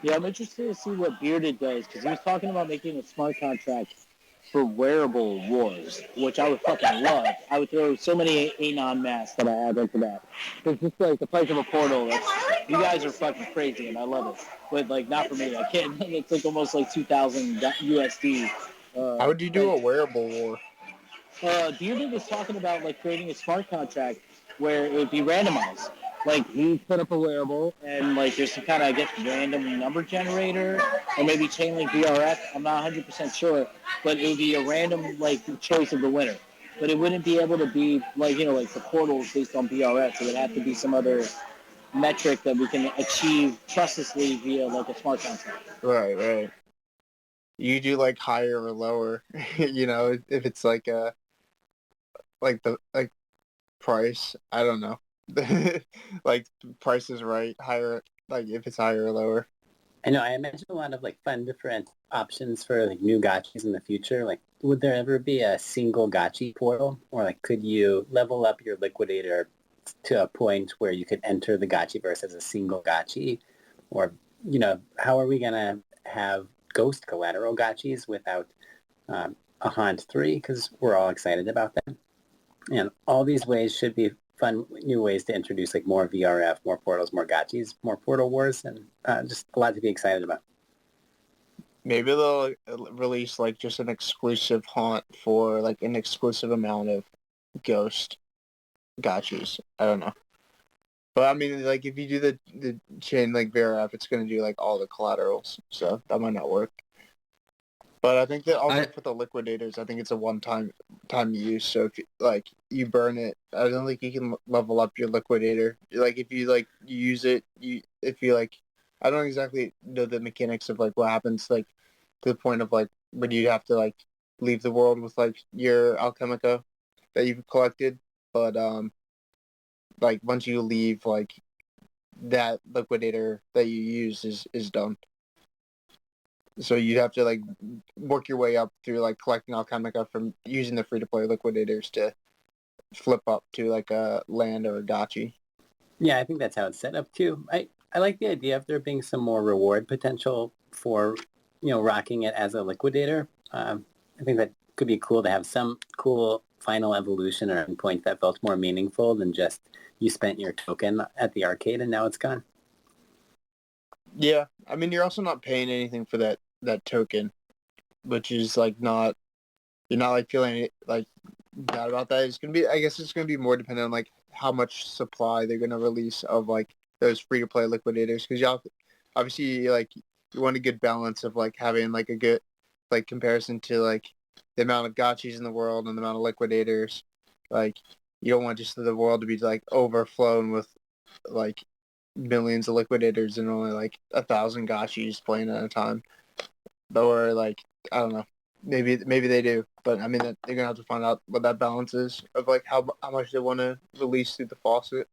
Yeah, I'm interested to see what Bearded does, because he was talking about making a smart contract for wearable wars, which I would fucking love. I would throw so many Anon masks that I had into that. It's just like the price of a portal. You guys are fucking crazy, and I love it. But like, not for me. I can't. It's like almost like 2,000 USD. How would you do a wearable war? Bearded was talking about like creating a smart contract where it would be randomized. Like he put up a wearable and like there's some kind of, I guess, random number generator or maybe Chainlink VRF. I'm not 100% sure, but it would be a random like choice of the winner. But it wouldn't be able to be like like the portals based on BRF. It would have to be some other metric that we can achieve trustlessly via like a smart contract. Right. You do like higher or lower, if it's like the price. I don't know. Like price is right, higher, like if it's higher or lower. I know, I imagine a lot of like fun different options for like new gotchis in the future. Like, would there ever be a single gotchi portal, or like could you level up your liquidator to a point where you could enter the gotchiverse as a single gotchi? Or how are we gonna have ghost collateral gotchis without a Haunt 3? Because we're all excited about that, and all these ways should be fun new ways to introduce like more VRF, more portals, more gotchis, more portal wars, and just a lot to be excited about. Maybe they'll release like just an exclusive haunt for like an exclusive amount of ghost gotchis. I don't know. But I mean, like if you do the chain like VRF, it's gonna do like all the collaterals, so that might not work. But I think that also for the liquidators, I think it's a one-time use. So if you burn it, I don't think you can level up your liquidator. Like if you like use it, I don't exactly know the mechanics of like what happens like to the point of like when you have to like leave the world with like your Alchemica that you've collected. But like once you leave, like that liquidator that you use is done. So you'd have to like work your way up through like collecting Alchemica from using the free-to-play liquidators to flip up to like a land or a gotchi. Yeah, I think that's how it's set up too. I like the idea of there being some more reward potential for rocking it as a liquidator. I think that could be cool to have some cool final evolution or endpoint that felt more meaningful than just you spent your token at the arcade and now it's gone. Yeah, I mean you're also not paying anything for that token, which is like you're not like feeling like bad about that. It's gonna be, I guess it's gonna be more dependent on like how much supply they're gonna release of like those free to play liquidators, because obviously like you want a good balance of like having like a good like comparison to like the amount of gotchis in the world and the amount of liquidators. Like you don't want just the world to be like overflowing with like millions of liquidators and only like 1,000 gotchis playing at a time. Or like I don't know, maybe they do, but I mean they're gonna have to find out what that balance is of like how much they want to release through the faucet.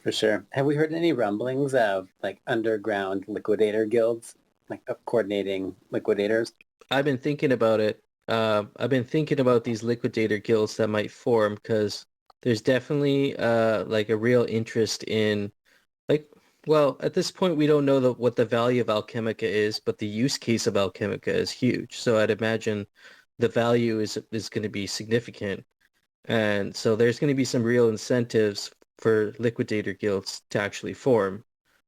For sure. Have we heard any rumblings of like underground liquidator guilds, like of coordinating liquidators? I've been thinking about it. I've been thinking about these liquidator guilds that might form, because there's definitely like a real interest in like, well, at this point we don't know what the value of Alchemica is, but the use case of Alchemica is huge. So I'd imagine the value is going to be significant. And so there's going to be some real incentives for liquidator guilds to actually form.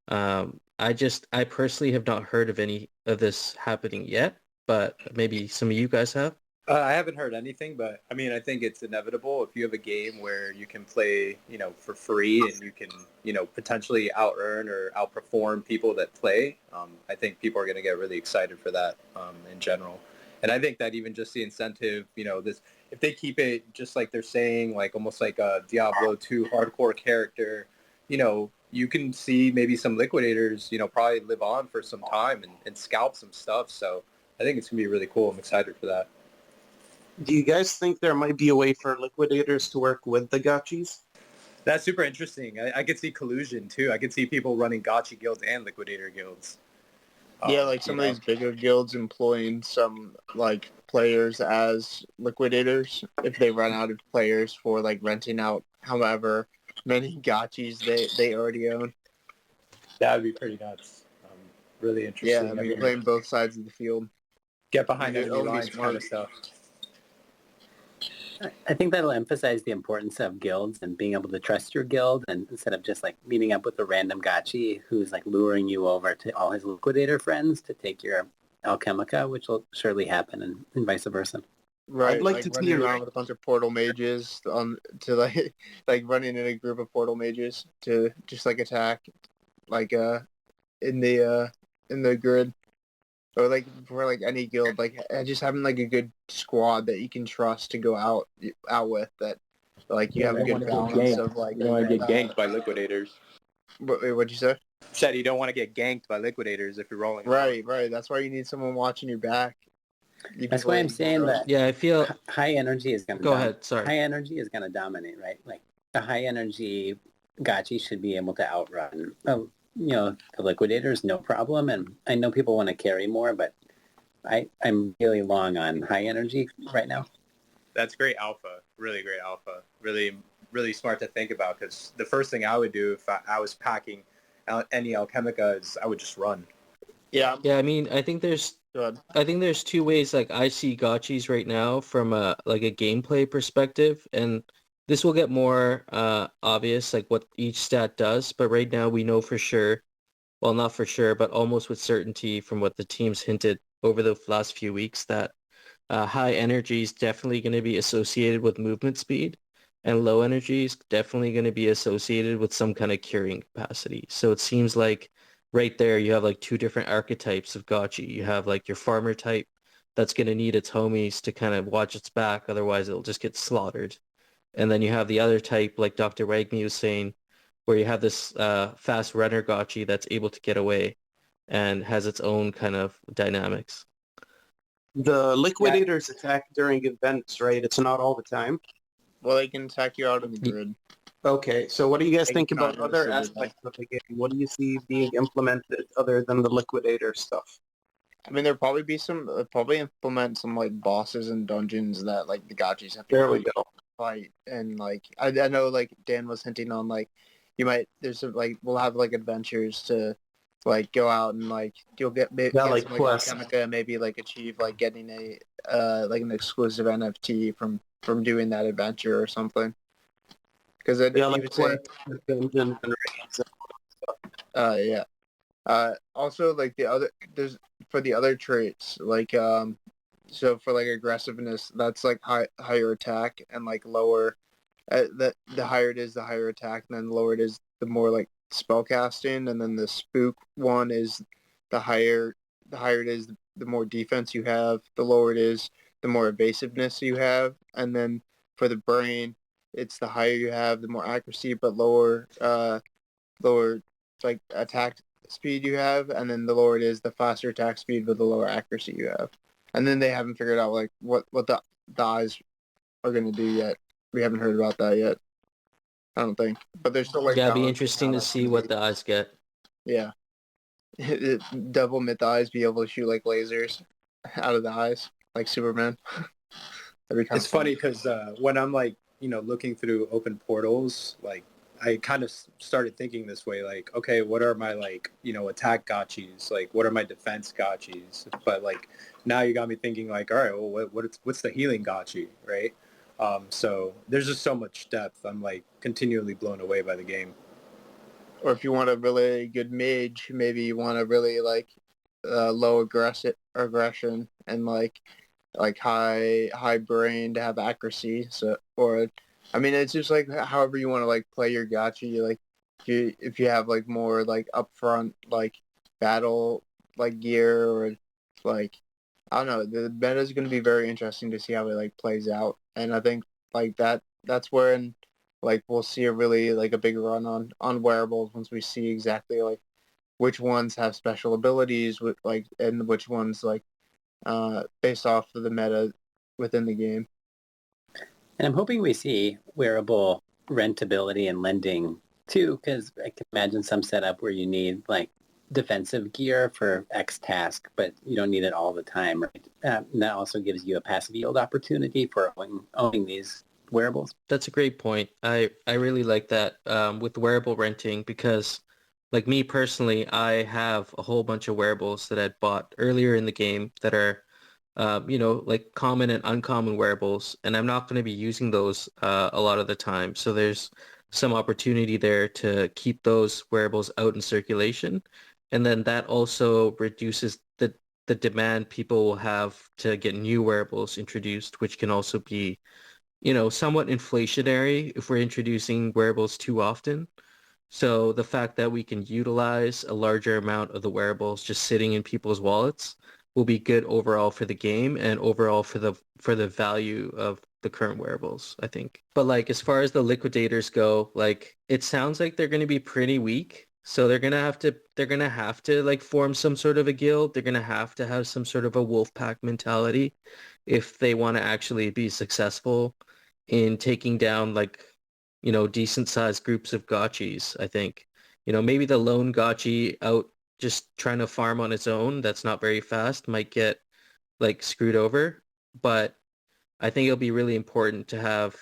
I personally have not heard of any of this happening yet, but maybe some of you guys have. I haven't heard anything, but I mean, I think it's inevitable. If you have a game where you can play, for free and you can, potentially out-earn or outperform people that play, I think people are going to get really excited for that in general. And I think that even just the incentive, if they keep it just like they're saying, like almost like a Diablo 2 hardcore character, you can see maybe some liquidators, probably live on for some time and scalp some stuff. So I think it's going to be really cool. I'm excited for that. Do you guys think there might be a way for liquidators to work with the gotchis? That's super interesting. I could see collusion too. I could see people running gotchi guilds and liquidator guilds. Yeah, like some of these bigger guilds employing some like players as liquidators if they run out of players for like renting out however many gotchis they already own. That would be pretty nuts. Really interesting. Yeah, I mean playing both sides of the field. Get behind It enemy would be lines smart. kind of stuff. I think that'll emphasize the importance of guilds and being able to trust your guild, and instead of just like meeting up with a random gotchi who's like luring you over to all his liquidator friends to take your alchemica, which will surely happen, and vice versa. Right, I'd like to running see it. around with a bunch of portal mages to like like running in a group of portal mages to just like attack like in the grid. Or like for like any guild, like just having like a good squad that you can trust to go out with, that like you have a good balance of like. You don't want to get ganked by liquidators. What'd you say? Said you don't want to get ganked by liquidators if you're rolling. Right. That's why you need someone watching your back. That's why I'm saying that. Yeah, I feel high energy is going to Go ahead, sorry. High energy is going to dominate, right? Like a high energy gotchi should be able to outrun the liquidators, no problem. And I know people want to carry more, but I'm really long on high energy right now. That's great alpha. Really great alpha. Really, really smart to think about, because the first thing I would do if I was packing any alchemica is I would just run. Yeah. Yeah, I mean, I think there's two ways like I see gotchis right now from a gameplay perspective, and this will get more obvious like what each stat does, but right now we know for sure, well, not for sure, but almost with certainty from what the teams hinted over the last few weeks, that high energy is definitely going to be associated with movement speed, and low energy is definitely going to be associated with some kind of curing capacity. So it seems like right there you have like two different archetypes of gotchi. You have like your farmer type that's going to need its homies to kind of watch its back, otherwise it'll just get slaughtered. And then you have the other type, like Dr. Wagme was saying, where you have this fast runner gotchi that's able to get away and has its own kind of dynamics. The liquidators attack during events, right? It's not all the time. Well, they can attack you out of the grid. Okay, so what do you guys They think can about counter other the aspects of the game? What do you see being implemented other than the liquidator stuff? I mean, there'll probably implement some like bosses and dungeons that like the gotchis have to There we go. fight, and like I know like Dan was hinting on like we'll have like adventures to like go out and like you'll get like some, like quests. alchemica, maybe like achieve like getting a like an exclusive NFT from doing that adventure or something. Because Yeah, like quests, dungeons, and raids. yeah. Also like there's for the other traits, like so for like aggressiveness, that's like higher attack, and like lower the higher it is, the higher attack, and then the lower it is, the more like spell casting, and then the spook one is the higher it is, the more defense you have, the lower it is, the more evasiveness you have, and then for the brain, it's the higher you have, the more accuracy, but lower like attack speed you have, and then the lower it is, the faster attack speed, but the lower accuracy you have. And then they haven't figured out like what the eyes are going to do yet. We haven't heard about that yet, I don't think. But there's still like Yeah, it'd be interesting to see what the eyes get. Yeah. Devil myth eyes, be able to shoot like lasers out of the eyes, like Superman. It's funny because when I'm like, looking through open portals, like I kind of started thinking this way, like, okay, what are my like, attack gotchis? Like, what are my defense gotchis? But like now you got me thinking like, all right, well, what's the healing gotchi, right? So there's just so much depth. I'm like continually blown away by the game. Or if you want a really good mage, maybe you want a really like low aggression and like high brain to have accuracy. So I mean it's just like however you want to like play your Gotchi. Like if you have like more like upfront like battle like gear or like I don't know, the meta is going to be very interesting to see how it like plays out. And I think like that's where like we'll see a really like a big run on wearables once we see exactly like which ones have special abilities with like and which ones like based off of the meta within the game. And I'm hoping we see wearable rentability and lending too, because I can imagine some setup where you need like defensive gear for X task, but you don't need it all the time, right? And that also gives you a passive yield opportunity for owning these wearables. That's a great point. I really like that with wearable renting because like me personally, I have a whole bunch of wearables that I'd bought earlier in the game that are like common and uncommon wearables, and I'm not going to be using those a lot of the time. So there's some opportunity there to keep those wearables out in circulation. And then that also reduces the demand people will have to get new wearables introduced, which can also be, somewhat inflationary if we're introducing wearables too often. So the fact that we can utilize a larger amount of the wearables just sitting in people's wallets will be good overall for the game and overall for the value of the current wearables, I think. But like as far as the liquidators go, like it sounds like they're going to be pretty weak. So they're going to have to like form some sort of a guild. They're going to have some sort of a wolf pack mentality if they want to actually be successful in taking down like, decent sized groups of gotchis, I think. Maybe the lone gotchi out just trying to farm on its own that's not very fast might get like screwed over. But I think it'll be really important to have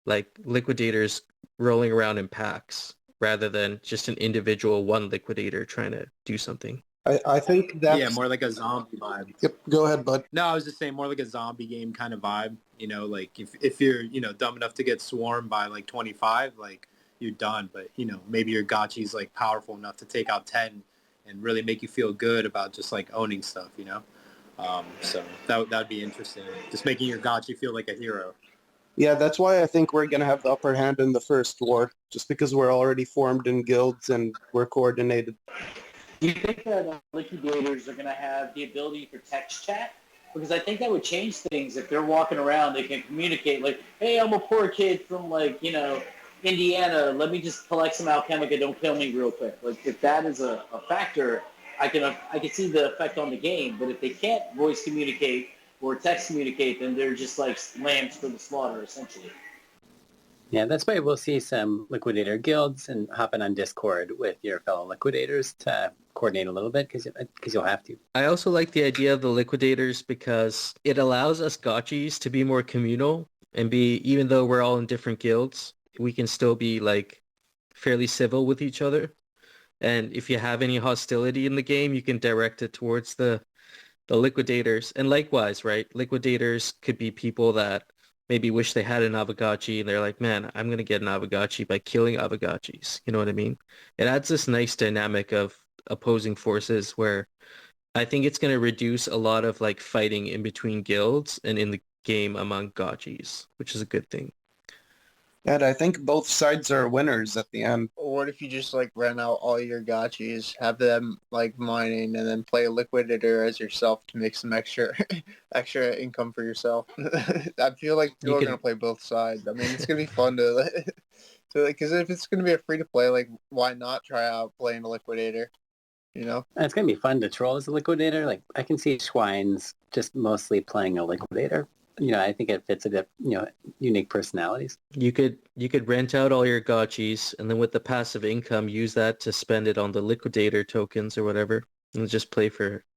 like liquidators rolling around in packs rather than just an individual one liquidator trying to do something. I think that's... Yeah, more like a zombie vibe. Yep, go ahead, bud. No, I was just saying more like a zombie game kind of vibe. Like if you're, dumb enough to get swarmed by like 25, like you're done. But, maybe your Gotchi's like powerful enough to take out 10 and really make you feel good about just like owning stuff, So that would be interesting. Just making your Gotchi feel like a hero. Yeah, that's why I think we're going to have the upper hand in the first war, just because we're already formed in guilds and we're coordinated. Do you think that liquidators are going to have the ability for text chat? Because I think that would change things. If they're walking around, they can communicate like, hey, I'm a poor kid from like, Indiana. Let me just collect some alchemica. Don't kill me real quick. Like if that is a factor, I can see the effect on the game. But if they can't voice communicate or text communicate, then they're just like lambs for the slaughter, essentially. Yeah, that's why we'll see some liquidator guilds and hopping on Discord with your fellow liquidators to coordinate a little bit because you'll have to. I also like the idea of the liquidators because it allows us gotchis to be more communal and even though we're all in different guilds, we can still be like fairly civil with each other. And if you have any hostility in the game, you can direct it towards the liquidators. And likewise, right? Liquidators could be people that maybe wish they had an Avagachi and they're like, man, I'm going to get an Avagachi by killing Avagachis. You know what I mean? It adds this nice dynamic of opposing forces where I think it's going to reduce a lot of like fighting in between guilds and in the game among Gotchis, which is a good thing. And I think both sides are winners at the end. Or what if you just like rent out all your gotchis, have them like mining, and then play a liquidator as yourself to make some extra income for yourself? I feel like people are gonna play both sides. I mean, it's gonna be fun to because if it's gonna be a free to play, like why not try out playing a liquidator? It's going to be fun to troll as a liquidator. Like I can see Schwines just mostly playing a liquidator. I think it fits unique personalities. You could rent out all your gotchis and then with the passive income, use that to spend it on the liquidator tokens or whatever and just play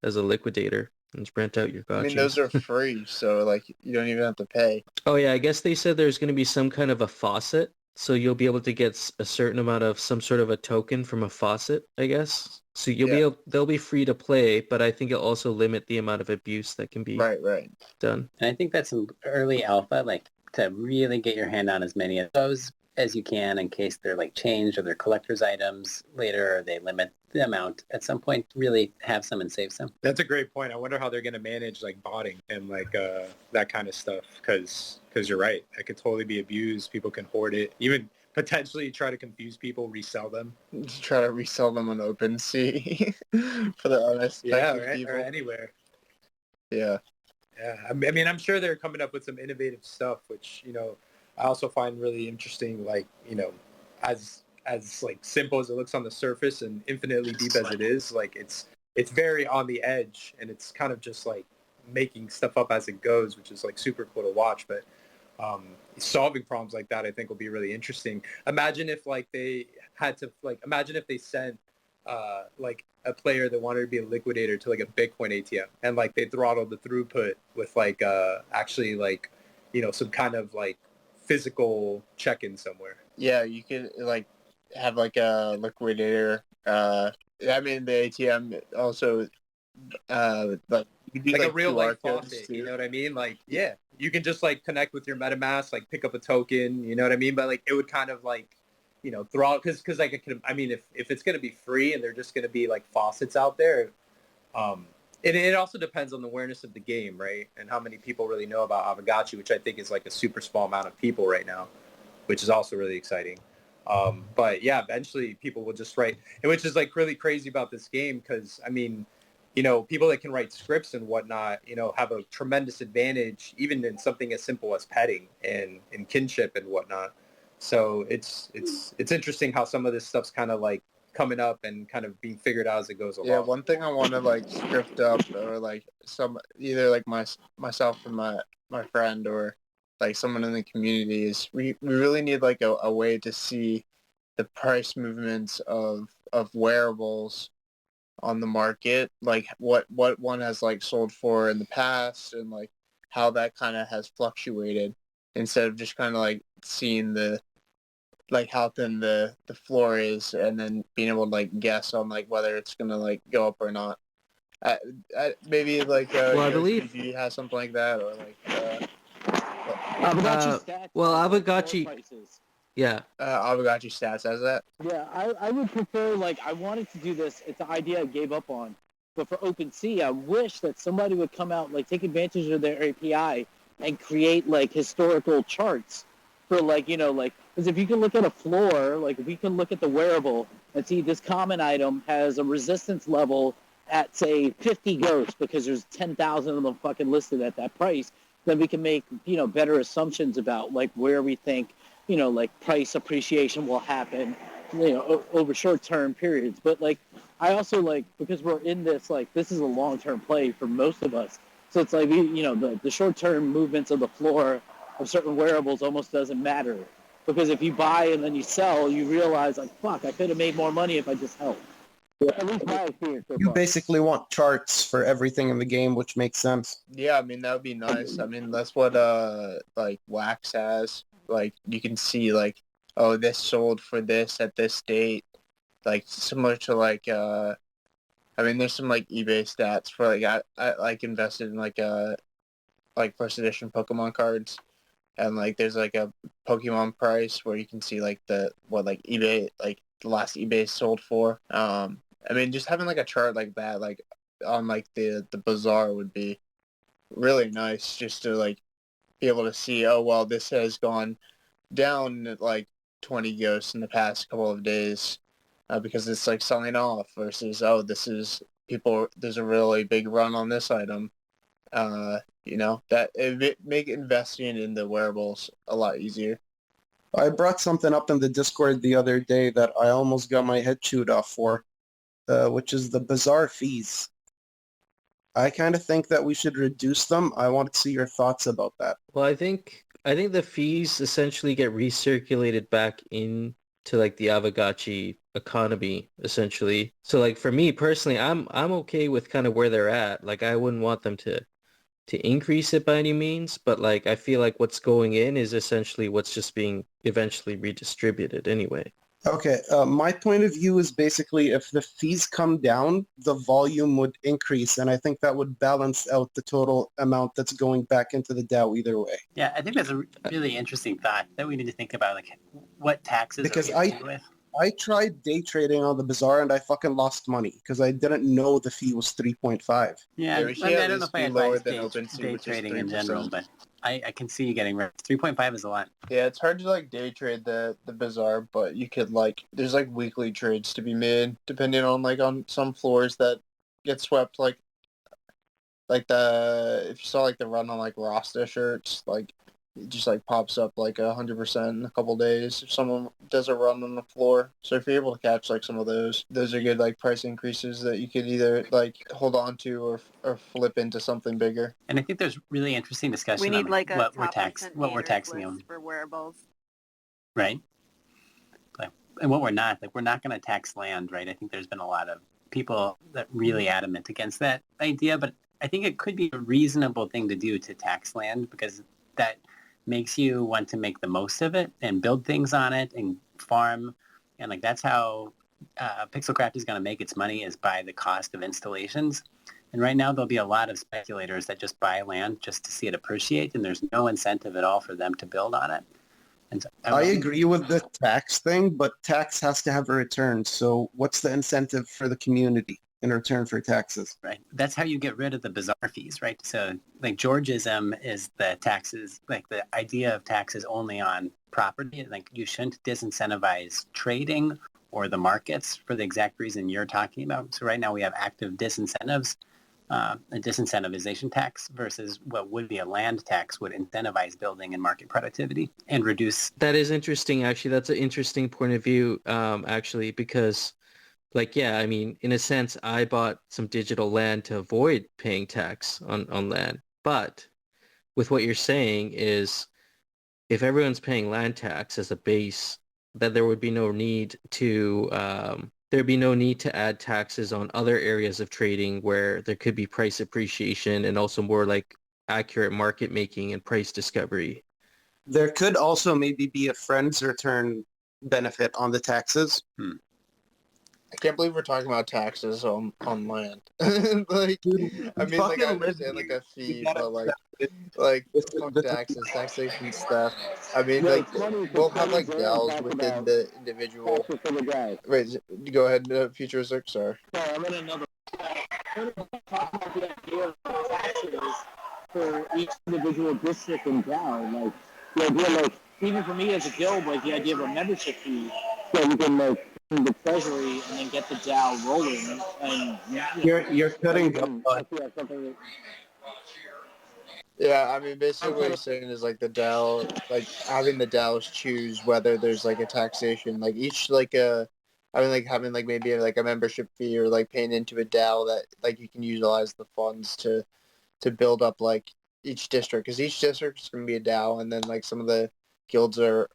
as a liquidator and just rent out your gotchis. I mean, those are free, so like you don't even have to pay. Oh yeah, I guess they said there's going to be some kind of a faucet. So you'll be able to get a certain amount of some sort of a token from a faucet, I guess. So they'll be free to play, but I think it'll also limit the amount of abuse that can be right done. And I think that's an early alpha, like to really get your hand on as many of those as you can in case they're like changed or they're collector's items later, or they limit the amount at some point. Really have some and save some. That's a great point. I wonder how they're going to manage like botting and like that kind of stuff, because you're right. It could totally be abused. People can hoard it, even potentially try to confuse people, resell them. Just try to resell them on OpenSea for the unexpected people. Or anywhere. Yeah. Yeah, I mean, I'm sure they're coming up with some innovative stuff, which, you know, I also find really interesting, like, you know, as like simple as it looks on the surface and infinitely deep as it is, like it's very on the edge, and it's kind of just like making stuff up as it goes, which is like super cool to watch. But solving problems like that, I think, will be really interesting. Imagine if like they had to imagine if they sent like a player that wanted to be a liquidator to like a Bitcoin ATM, and like they throttled the throughput with like actually like, you know, some kind of like physical check-in somewhere. Yeah, you could like have like a liquidator. I mean, the ATM also like you could do Like a real QR like codes faucet, too. you know what I mean? Like, yeah, you can just like connect with your MetaMask, like pick up a token, you know what I mean? But like it would kind of like, you know, throttle, because like I mean, if it's gonna be free and they're just gonna be like faucets out there, it also depends on the awareness of the game, right? And how many people really know about Aavegotchi, which I think is like a super small amount of people right now, which is also really exciting. But yeah, eventually people will just write, and which is like really crazy about this game, because I mean, you know, people that can write scripts and whatnot, you know, have a tremendous advantage, even in something as simple as petting and kinship and whatnot. So it's interesting how some of this stuff's kind of like coming up and kind of being figured out as it goes along. Yeah, one thing I want to like script up, or like either like myself and my friend, or like someone in the community, is we really need like a way to see the price movements of wearables on the market, like what one has like sold for in the past, and like how that kind of has fluctuated, instead of just kind of like seeing the like how thin the floor is, and then being able to like guess on like whether it's gonna like go up or not. Maybe like Well, I believe- you have something like that, or like Aavegotchi stats well, has, like, Aavegotchi- floor prices. Yeah. Aavegotchi stats has that. Yeah, I would prefer, like, I wanted to do this. It's an idea I gave up on. But for OpenSea, I wish that somebody would come out, like, take advantage of their API and create, like, historical charts for, like, you know, like, because if you can look at a floor, like, if we can look at the wearable and see this common item has a resistance level at, say, 50 ghosts, because there's 10,000 of them fucking listed at that price, then we can make, you know, better assumptions about, like, where we think, you know, like, price appreciation will happen, you know, over short-term periods. But, like, I also, like, because we're in this, like, this is a long-term play for most of us. So it's like, you know, the short-term movements of the floor of certain wearables almost doesn't matter. Because if you buy and then you sell, you realize, like, fuck, I could have made more money if I just held. At least my experience so You far. basically want charts for everything in the game, which makes sense. Yeah, I mean, that would be nice. I mean, that's what like Wax has. Like, you can see like, oh, this sold for this at this date. Like, similar to like I mean, there's some like eBay stats for like I like invested in like first edition Pokemon cards, and like there's like a Pokemon price where you can see like what like eBay, like the last eBay sold for. I mean, just having like a chart like that, like on like the bazaar, would be really nice, just to like be able to see, oh well, this has gone down at like 20 ghosts in the past couple of days, because it's like selling off, versus, oh, there's a really big run on this item. You know, that it make investing in the wearables a lot easier. I brought something up in the Discord the other day that I almost got my head chewed off for, which is the bazaar fees. I kind of think that we should reduce them. I want to see your thoughts about that. Well, I think the fees essentially get recirculated back into like the Aavegotchi economy, essentially. So like for me personally, I'm okay with kind of where they're at. Like I wouldn't want them to increase it by any means, but like I feel like what's going in is essentially what's just being eventually redistributed anyway. Okay, my point of view is basically if the fees come down, the volume would increase, and I think that would balance out the total amount that's going back into the DAO either way. Yeah, I think that's a really interesting thought that we need to think about, like what taxes Because are we dealing with. I tried day trading on the bazaar and I fucking lost money because I didn't know the fee was 3.5. Yeah, Yeah, I we should mean, at I don't know least if I be lower advise than OpenSea, day which is trading in 3%. general, but I can see you getting right. 3.5 is a lot. Yeah, it's hard to like day trade the bazaar, but you could like there's like weekly trades to be made depending on like on some floors that get swept like the if you saw like the run on like Rasta shirts, like it just like pops up like 100% in a couple days if someone does a run on the floor. So if you're able to catch like some of those are good like price increases that you could either like hold on to or flip into something bigger. And I think there's really interesting discussion We need on like a what we're top taxing list them, for wearables. right? Like, and what we're not going to tax land, right? I think there's been a lot of people that really adamant against that idea, but I think it could be a reasonable thing to do to tax land because that makes you want to make the most of it and build things on it and farm. And like that's how Pixelcraft is going to make its money is by the cost of installations. And right now there'll be a lot of speculators that just buy land just to see it appreciate, and there's no incentive at all for them to build on it. And so, I agree with the tax thing, but tax has to have a return. So what's the incentive for the community in return for taxes? Right. That's how you get rid of the bazaar fees, right? So like Georgism is the taxes, like the idea of taxes only on property. Like you shouldn't disincentivize trading or the markets for the exact reason you're talking about. So right now we have active disincentives, a disincentivization tax versus what would be a land tax would incentivize building and market productivity and reduce. That is interesting, actually. That's an interesting point of view, actually, because like, yeah, I mean, in a sense, I bought some digital land to avoid paying tax on land. But with what you're saying is if everyone's paying land tax as a base, then there would be no need to there'd be no need to add taxes on other areas of trading where there could be price appreciation and also more like accurate market making and price discovery. There could also maybe be a Frens return benefit on the taxes. I can't believe we're talking about taxes on land. Like, I mean, like I understand like a fee, but like fuck taxes, taxation stuff. I mean, like we'll have like DAOs within the individual. Wait, go ahead, Futuristic. Sorry. I'm in another. Talk about the idea of taxes for each individual district and DAO. Like the idea, like even for me as a guild, like the idea of a membership fee, so we can like the treasury and then get the DAO rolling. And You're cutting up. Yeah, I mean, basically what he's saying is like the DAO, like having the DAOs choose whether there's like a taxation, like each like I mean, like having like maybe like a membership fee or like paying into a DAO that like you can utilize the funds to build up like each district because each district is going to be a DAO, and then like some of the guilds are,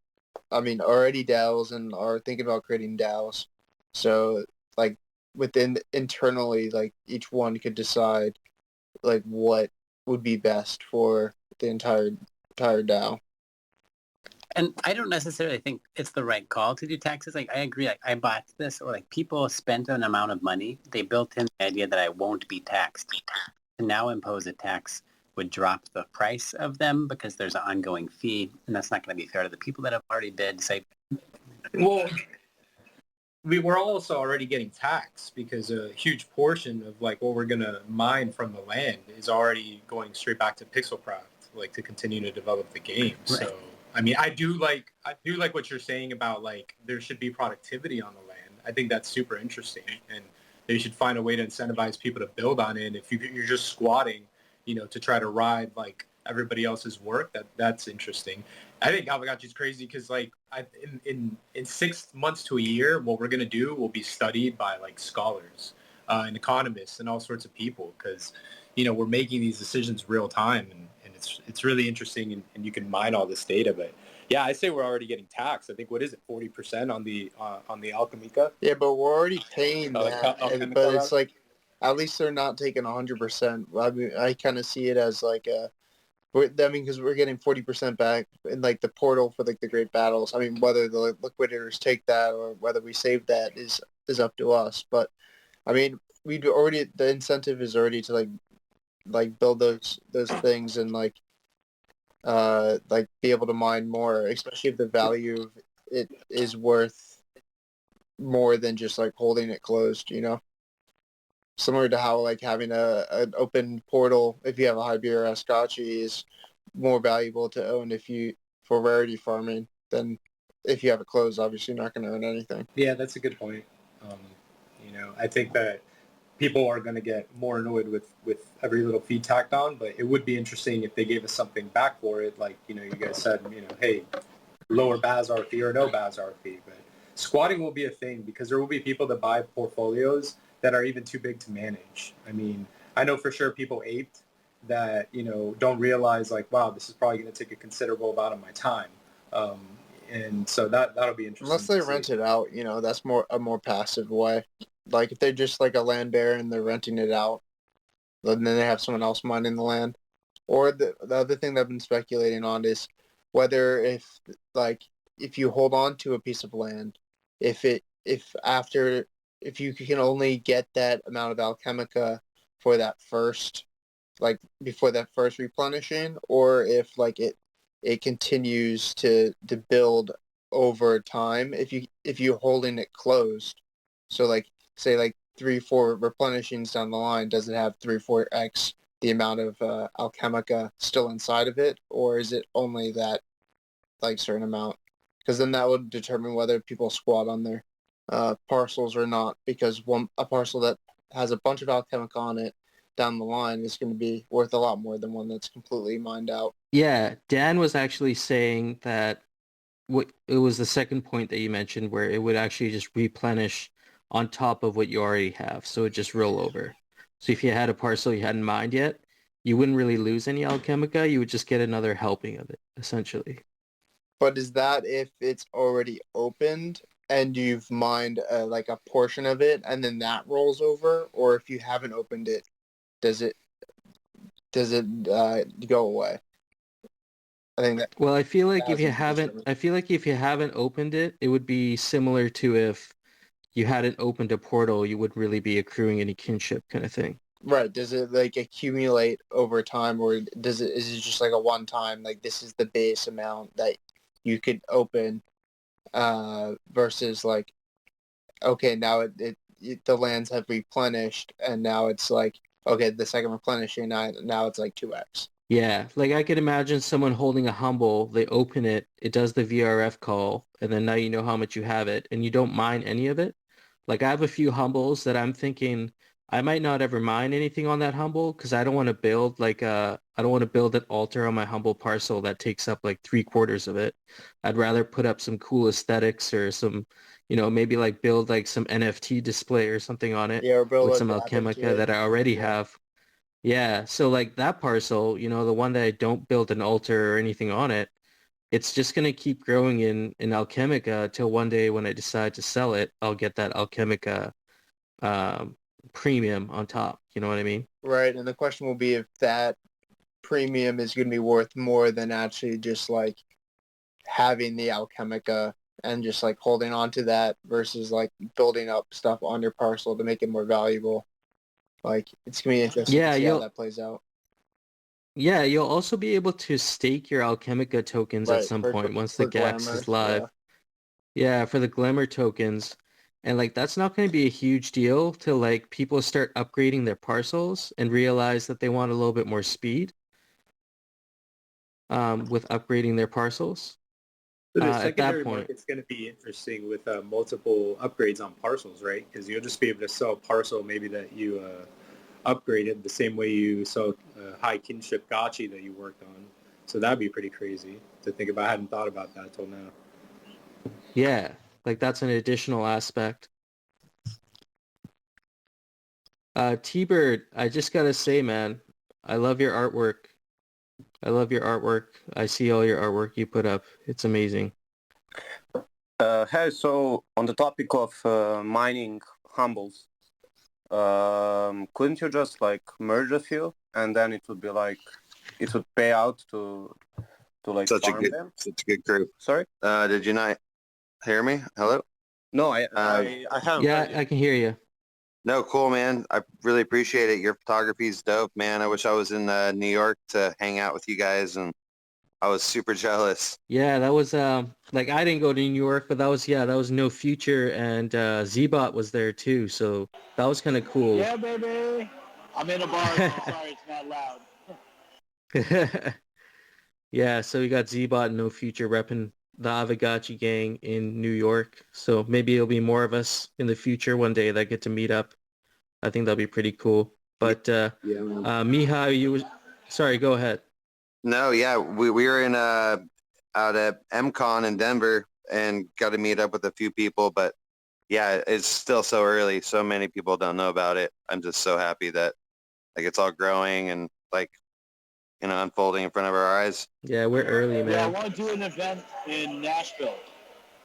I mean, already DAOs and are thinking about creating DAOs. So like within internally, like each one could decide like what would be best for the entire DAO. And I don't necessarily think it's the right call to do taxes. Like I agree, like I bought this, or like people spent an amount of money. They built in the idea that I won't be taxed. To now impose a tax would drop the price of them because there's an ongoing fee, and that's not going to be fair to the people that have already bid. Say, well, we were also already getting taxed because a huge portion of like what we're going to mine from the land is already going straight back to Pixelcraft, like to continue to develop the game. Right. So I mean, I do like what you're saying about like there should be productivity on the land. I think that's super interesting, and they should find a way to incentivize people to build on it. And if you're just squatting, to try to ride like everybody else's work, that's interesting. I think Gotchi is crazy because like in 6 months to a year, what we're gonna do will be studied by like scholars and economists and all sorts of people because we're making these decisions real time and it's really interesting and you can mine all this data. But yeah, I say we're already getting taxed. I think what is it, 40% on the Alchemica? Yeah, but we're already paying that. But it's like at least they're not taking 100%. I mean, I kind of see it as like I mean, because we're getting 40% back in like the portal for like the great battles. I mean, whether the liquidators take that or whether we save that is up to us. But I mean, the incentive is already to like build those things and like be able to mine more, especially if the value of it is worth more than just like holding it closed, you know? Similar to how like having an open portal, if you have a high BRS Gotchi, is more valuable to own for rarity farming than if you have it closed. Obviously, you're not going to earn anything. Yeah, that's a good point. I think that people are going to get more annoyed with every little fee tacked on, but it would be interesting if they gave us something back for it. Like, you guys said, hey, lower Bazar fee or no Bazar fee. But squatting will be a thing because there will be people that buy portfolios that are even too big to manage. I mean, I know for sure people aped that, don't realize like, wow, this is probably going to take a considerable amount of my time. And so that'll be interesting. Unless they rent it out, that's a more passive way. Like if they're just like a land bear and they're renting it out, then they have someone else mining the land. Or the other thing that I've been speculating on is whether if you hold on to a piece of land, if you can only get that amount of alchemica for that first, like before that first replenishing, or if like it continues to build over time if you holding it closed. So like say like 3-4 replenishings down the line, does it have 3-4x the amount of alchemica still inside of it, or is it only that like certain amount? Because then that would determine whether people squat on their parcels or not, because a parcel that has a bunch of alchemica on it down the line is going to be worth a lot more than one that's completely mined out. Yeah, Dan was actually saying that it was the second point that you mentioned where it would actually just replenish on top of what you already have, so it just roll over. So if you had a parcel you hadn't mined yet, you wouldn't really lose any alchemica. You would just get another helping of it, essentially. But is that if it's already opened and you've mined like a portion of it and then that rolls over, or if you haven't opened it, does it go away? I think that. Well, I feel like if you haven't opened it, it would be similar to if you hadn't opened a portal, you wouldn't really be accruing any kinship kind of thing. Right. Does it like accumulate over time, or is it just like a one time, like this is the base amount that you could open versus like, okay, now the lands have replenished and now it's like, okay, the second replenishing now it's like 2x. Yeah, like I could imagine someone holding a humble, they open it, it does the VRF call, and then now you know how much you have it, and you don't mine any of it. Like I have a few humbles that I'm thinking I might not ever mine anything on that humble because I don't want to build I don't want to build an altar on my humble parcel that takes up like 3/4 of it. I'd rather put up some cool aesthetics or some, maybe like build like some NFT display or something on it, Yeah, or build with a some dab into alchemica it. that I already have. Yeah, so like that parcel, the one that I don't build an altar or anything on it, it's just going to keep growing in alchemica till one day when I decide to sell it, I'll get that alchemica premium on top. You know what I mean? Right, and the question will be if that premium is going to be worth more than actually just like having the alchemica and just like holding on to that versus like building up stuff on your parcel to make it more valuable. Like it's going to be interesting to see how that plays out. Yeah, you'll also be able to stake your alchemica tokens at some point once the Gex is live. Yeah, for the glamour tokens. And like that's not going to be a huge deal till like people start upgrading their parcels and realize that they want a little bit more speed with upgrading their parcels. So the At that secondary point, market's going to be interesting with multiple upgrades on parcels, right? Because you'll just be able to sell a parcel maybe that you upgraded the same way you sell high kinship Gotchi that you worked on. So that'd be pretty crazy to think about. I hadn't thought about that till now. yeah, like that's an additional aspect. T-Bird, I just gotta say, man, I love your artwork. I see all your artwork you put up. It's amazing. Hey, so on the topic of mining humbles, couldn't you just like merge a few and then it would be like it would pay out to like farm them. Such a good crew. Sorry? Did you not hear me? Hello? No, I haven't. Yeah, heard you. I can hear you. No, cool, man. I really appreciate it. Your photography's dope, man. I wish I was in New York to hang out with you guys, and I was super jealous. Yeah, that was like I didn't go to New York, but that was No Future, and Z-Bot was there too, so that was kind of cool. Yeah, baby. I'm in a bar, so sorry it's not loud. Yeah, so we got Z-Bot and No Future repping the Avagachi gang in New York. So maybe it'll be more of us in the future one day that get to meet up. I think that'll be pretty cool. But Miha, sorry, go ahead. No, yeah, we were in out at MCon in Denver and got to meet up with a few people, but yeah, it's still so early. So many people don't know about it. I'm just so happy that like it's all growing and like unfolding in front of our eyes. Yeah, we're early, man. Yeah, I want to do an event in Nashville.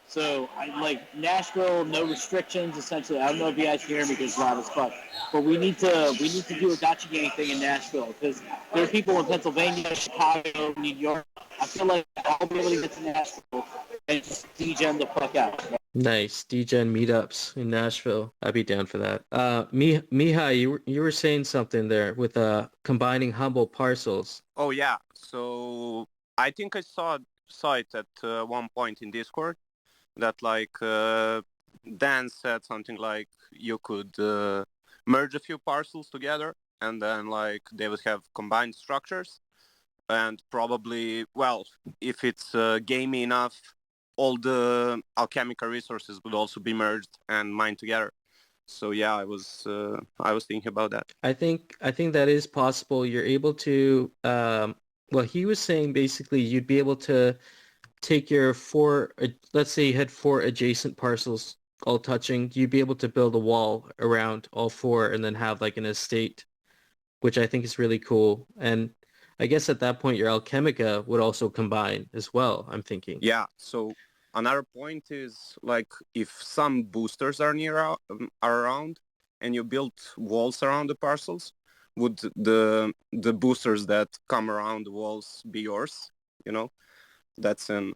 So I like Nashville, no restrictions. Essentially, I don't know if you guys can hear me because it's loud as fuck. But we need to do a Gotchi gang thing in Nashville because there are people in Pennsylvania, Chicago, New York. I feel like I'll be able to get to Nashville and just degen the fuck out. Nice degen meetups in Nashville. I'd be down for that. Miha, you were saying something there with combining humble parcels. Oh yeah. So I think I saw it at one point in Discord that like Dan said something like you could merge a few parcels together and then like they would have combined structures and probably, well, if it's gamey enough, all the alchemical resources would also be merged and mined together. So yeah, I was thinking about that. I think that is possible. You're able to well, he was saying basically you'd be able to take your let's say you had 4 adjacent parcels all touching, you'd be able to build a wall around all 4 and then have like an estate, which I think is really cool. And I guess at that point your Alchemica would also combine as well, I'm thinking. Yeah, so another point is like if some boosters are around and you build walls around the parcels, would the boosters that come around the walls be yours? That's something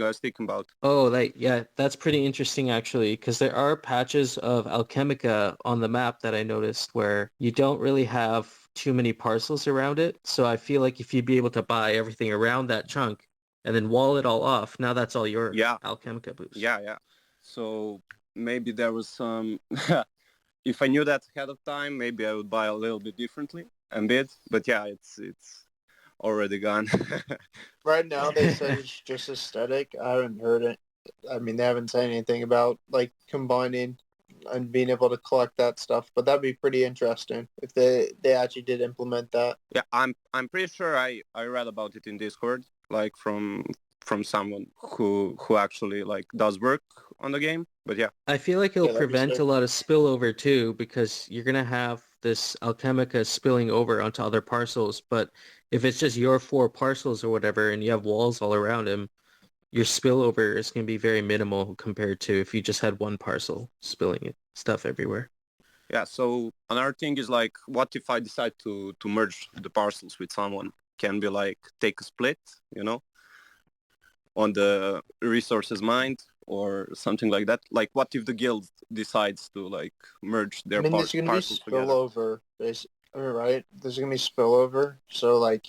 I was thinking about. Oh, yeah, that's pretty interesting actually, because there are patches of Alchemica on the map that I noticed where you don't really have too many parcels around it. So I feel like if you'd be able to buy everything around that chunk and then wall it all off, now that's all your Alchemica boost. Yeah. So maybe there was some... if I knew that ahead of time, maybe I would buy a little bit differently and bid. But yeah, it's already gone. Right now, they said it's just aesthetic. I haven't heard it. I mean, they haven't said anything about like combining and being able to collect that stuff. But that'd be pretty interesting if they actually did implement that. Yeah, I'm pretty sure I read about it in Discord, like from someone who actually like does work on the game. But yeah, I feel like it'll prevent a lot of spillover too, because you're gonna have this Alchemica spilling over onto other parcels. But if it's just your 4 parcels or whatever, and you have walls all around them, your spillover is going to be very minimal compared to if you just had one parcel spilling stuff everywhere. Yeah, so another thing is like, what if I decide to merge the parcels with someone? Can be like, take a split, on the resources mined or something like that. Like, what if the guild decides to like merge their parcels together? There's going to be spillover, right? There's going to be spillover. So like,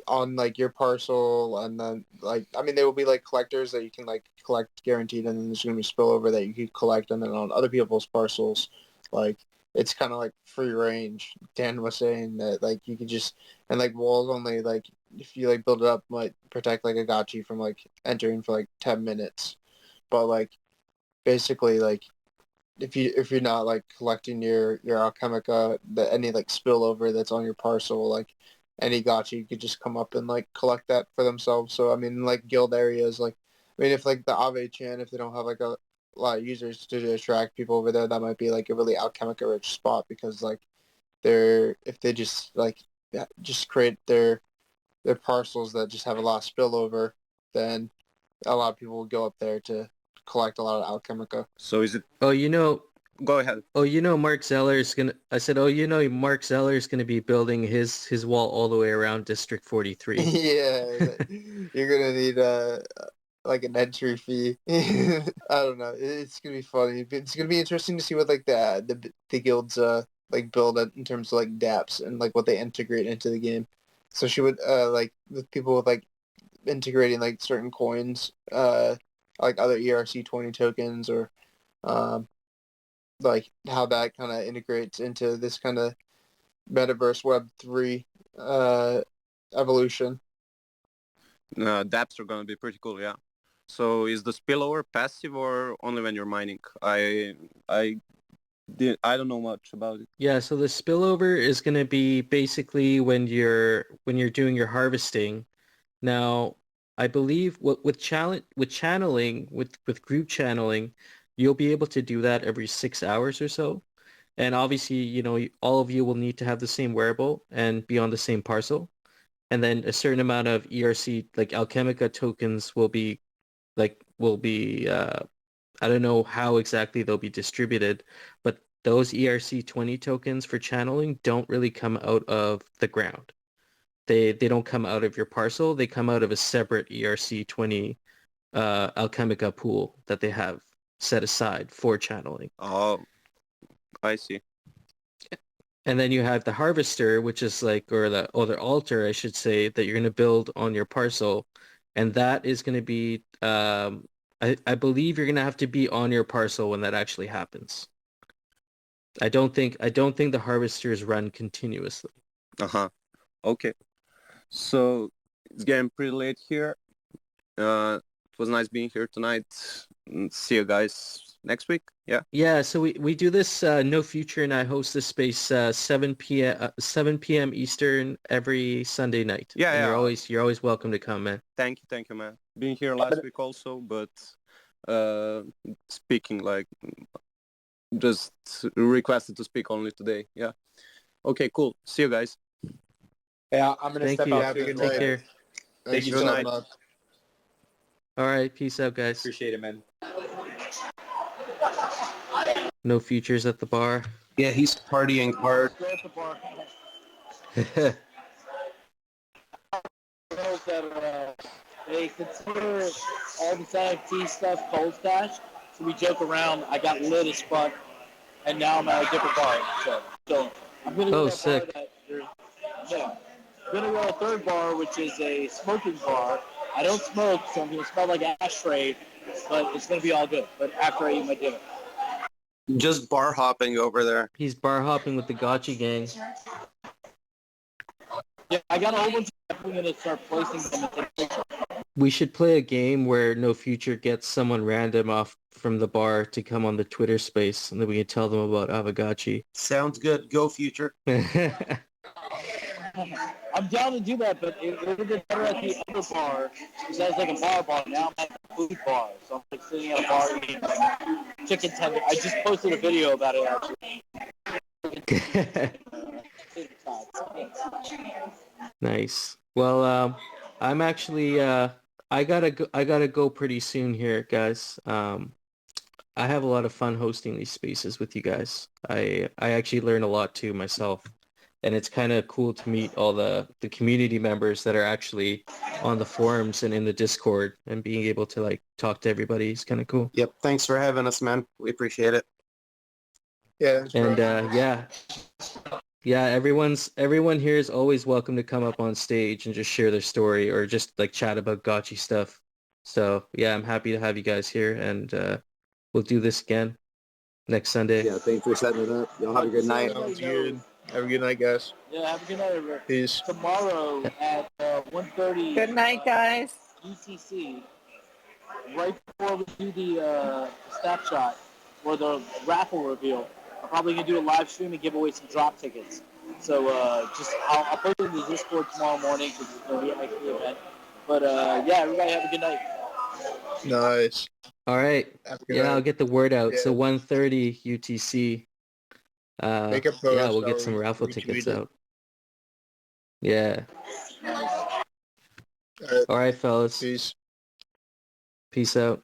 on like your parcel, and then like there will be like collectors that you can like collect guaranteed, and then there's gonna be spillover that you can collect, and then on other people's parcels, like it's kind of like free range. Dan was saying that like you could just, and like walls only, like if you like build it up, might protect like a Gotchi from like entering for like 10 minutes, but like basically like if you're not like collecting your Alchemica, any like spillover that's on your parcel, like any Gotchi could just come up and like collect that for themselves. So like guild areas, like if like the Ave Chan, if they don't have like a lot of users to attract people over there, that might be like a really Alchemica rich spot, because like if they just like just create their parcels that just have a lot of spillover, then a lot of people will go up there to collect a lot of Alchemica. So is it? Oh, Go ahead. Oh, Mark Zeller's gonna. I said, oh, Mark Zeller's gonna be building his wall all the way around District 43. Yeah, you're gonna need like an entry fee. I don't know. It's gonna be funny. It's gonna be interesting to see what like the guilds like build in terms of like dApps and like what they integrate into the game. So she would like with people with like integrating like certain coins, like other ERC20 tokens or like how that kind of integrates into this kind of metaverse Web3 evolution. dApps are gonna be pretty cool, yeah. So is the spillover passive or only when you're mining? I don't know much about it. Yeah, so the spillover is going to be basically when you're doing your harvesting. Now, I believe with channeling with group channeling, you'll be able to do that every 6 hours or so. And obviously, all of you will need to have the same wearable and be on the same parcel. And then a certain amount of ERC like Alchemica tokens will be I don't know how exactly they'll be distributed, but those ERC20 tokens for channeling don't really come out of the ground. They don't come out of your parcel. They come out of a separate ERC20 Alchemica pool that they have set aside for channeling. Oh, I see. And then you have the harvester, which is like, or the altar, I should say, that you're going to build on your parcel. And that is going to be, I believe you're going to have to be on your parcel when that actually happens. I don't think the harvesters run continuously. Uh-huh. Okay. So it's getting pretty late here. It was nice being here tonight. See you guys next week. Yeah. Yeah, so we do this No Future and I host this space 7 p.m. Eastern every Sunday night. Yeah, and yeah. You're always welcome to come, man. Thank you, man. Being here last week also, but speaking like just requested to speak only today. Yeah. Okay, cool. See you guys. Yeah, I'm gonna Thank step you. out. Have a good too. Take care. Thank you so so much. much. All right, peace out, guys. Appreciate it, man. No Futures at the bar. Yeah, he's partying hard. Go at the bar. Girls that they consider all this NFT stuff cold stash. So we joke around. I got lit as fuck, and now I'm at a different bar. So I'm gonna go to a sick. bar I'm gonna go to a third bar, which is a smoking bar. I don't smoke, so I'm gonna smell like ashtray, but it's gonna be all good. But after I eat my dinner. Just bar hopping over there. He's bar hopping with the Gotchi gang. Yeah, I got a whole bunch of stuff. I'm gonna start placing them and take pictures. We should play a game where No Future gets someone random off from the bar to come on the Twitter space, and then we can tell them about Avagachi. Sounds good. Go Future. I'm down to do that, but it would have been better at the other bar because I was like a bar. Now I'm at the food bar, so I'm like sitting at a bar eating like chicken tender. I just posted a video about it actually. Nice. Well, I'm actually I gotta go pretty soon here, guys. I have a lot of fun hosting these spaces with you guys. I actually learn a lot too myself. And it's kind of cool to meet all the community members that are actually on the forums and in the Discord, and being able to like talk to everybody is kind of cool. Yep. Thanks for having us, man. We appreciate it. Yeah. And everyone here is always welcome to come up on stage and just share their story or just like chat about Gotchi stuff. So yeah, I'm happy to have you guys here, and we'll do this again next Sunday. Yeah, thanks for setting it up. Y'all have a good night. Sounds good. Have a good night, guys. Yeah, have a good night, everyone. Peace. Tomorrow at 1:30. Good night, guys. UTC, right before we do the snapshot or the raffle reveal, I'm probably gonna do a live stream and give away some drop tickets. So I'll put it in the Discord tomorrow morning because it's gonna be a the event. But yeah, everybody have a good night. Nice. All right. Yeah, I'll get the word out. Yeah. So 1:30 UTC. Make a post. Yeah, we'll get I'll some raffle retweet tickets it. out. Yeah. All right. All right, fellas. Peace. Peace out.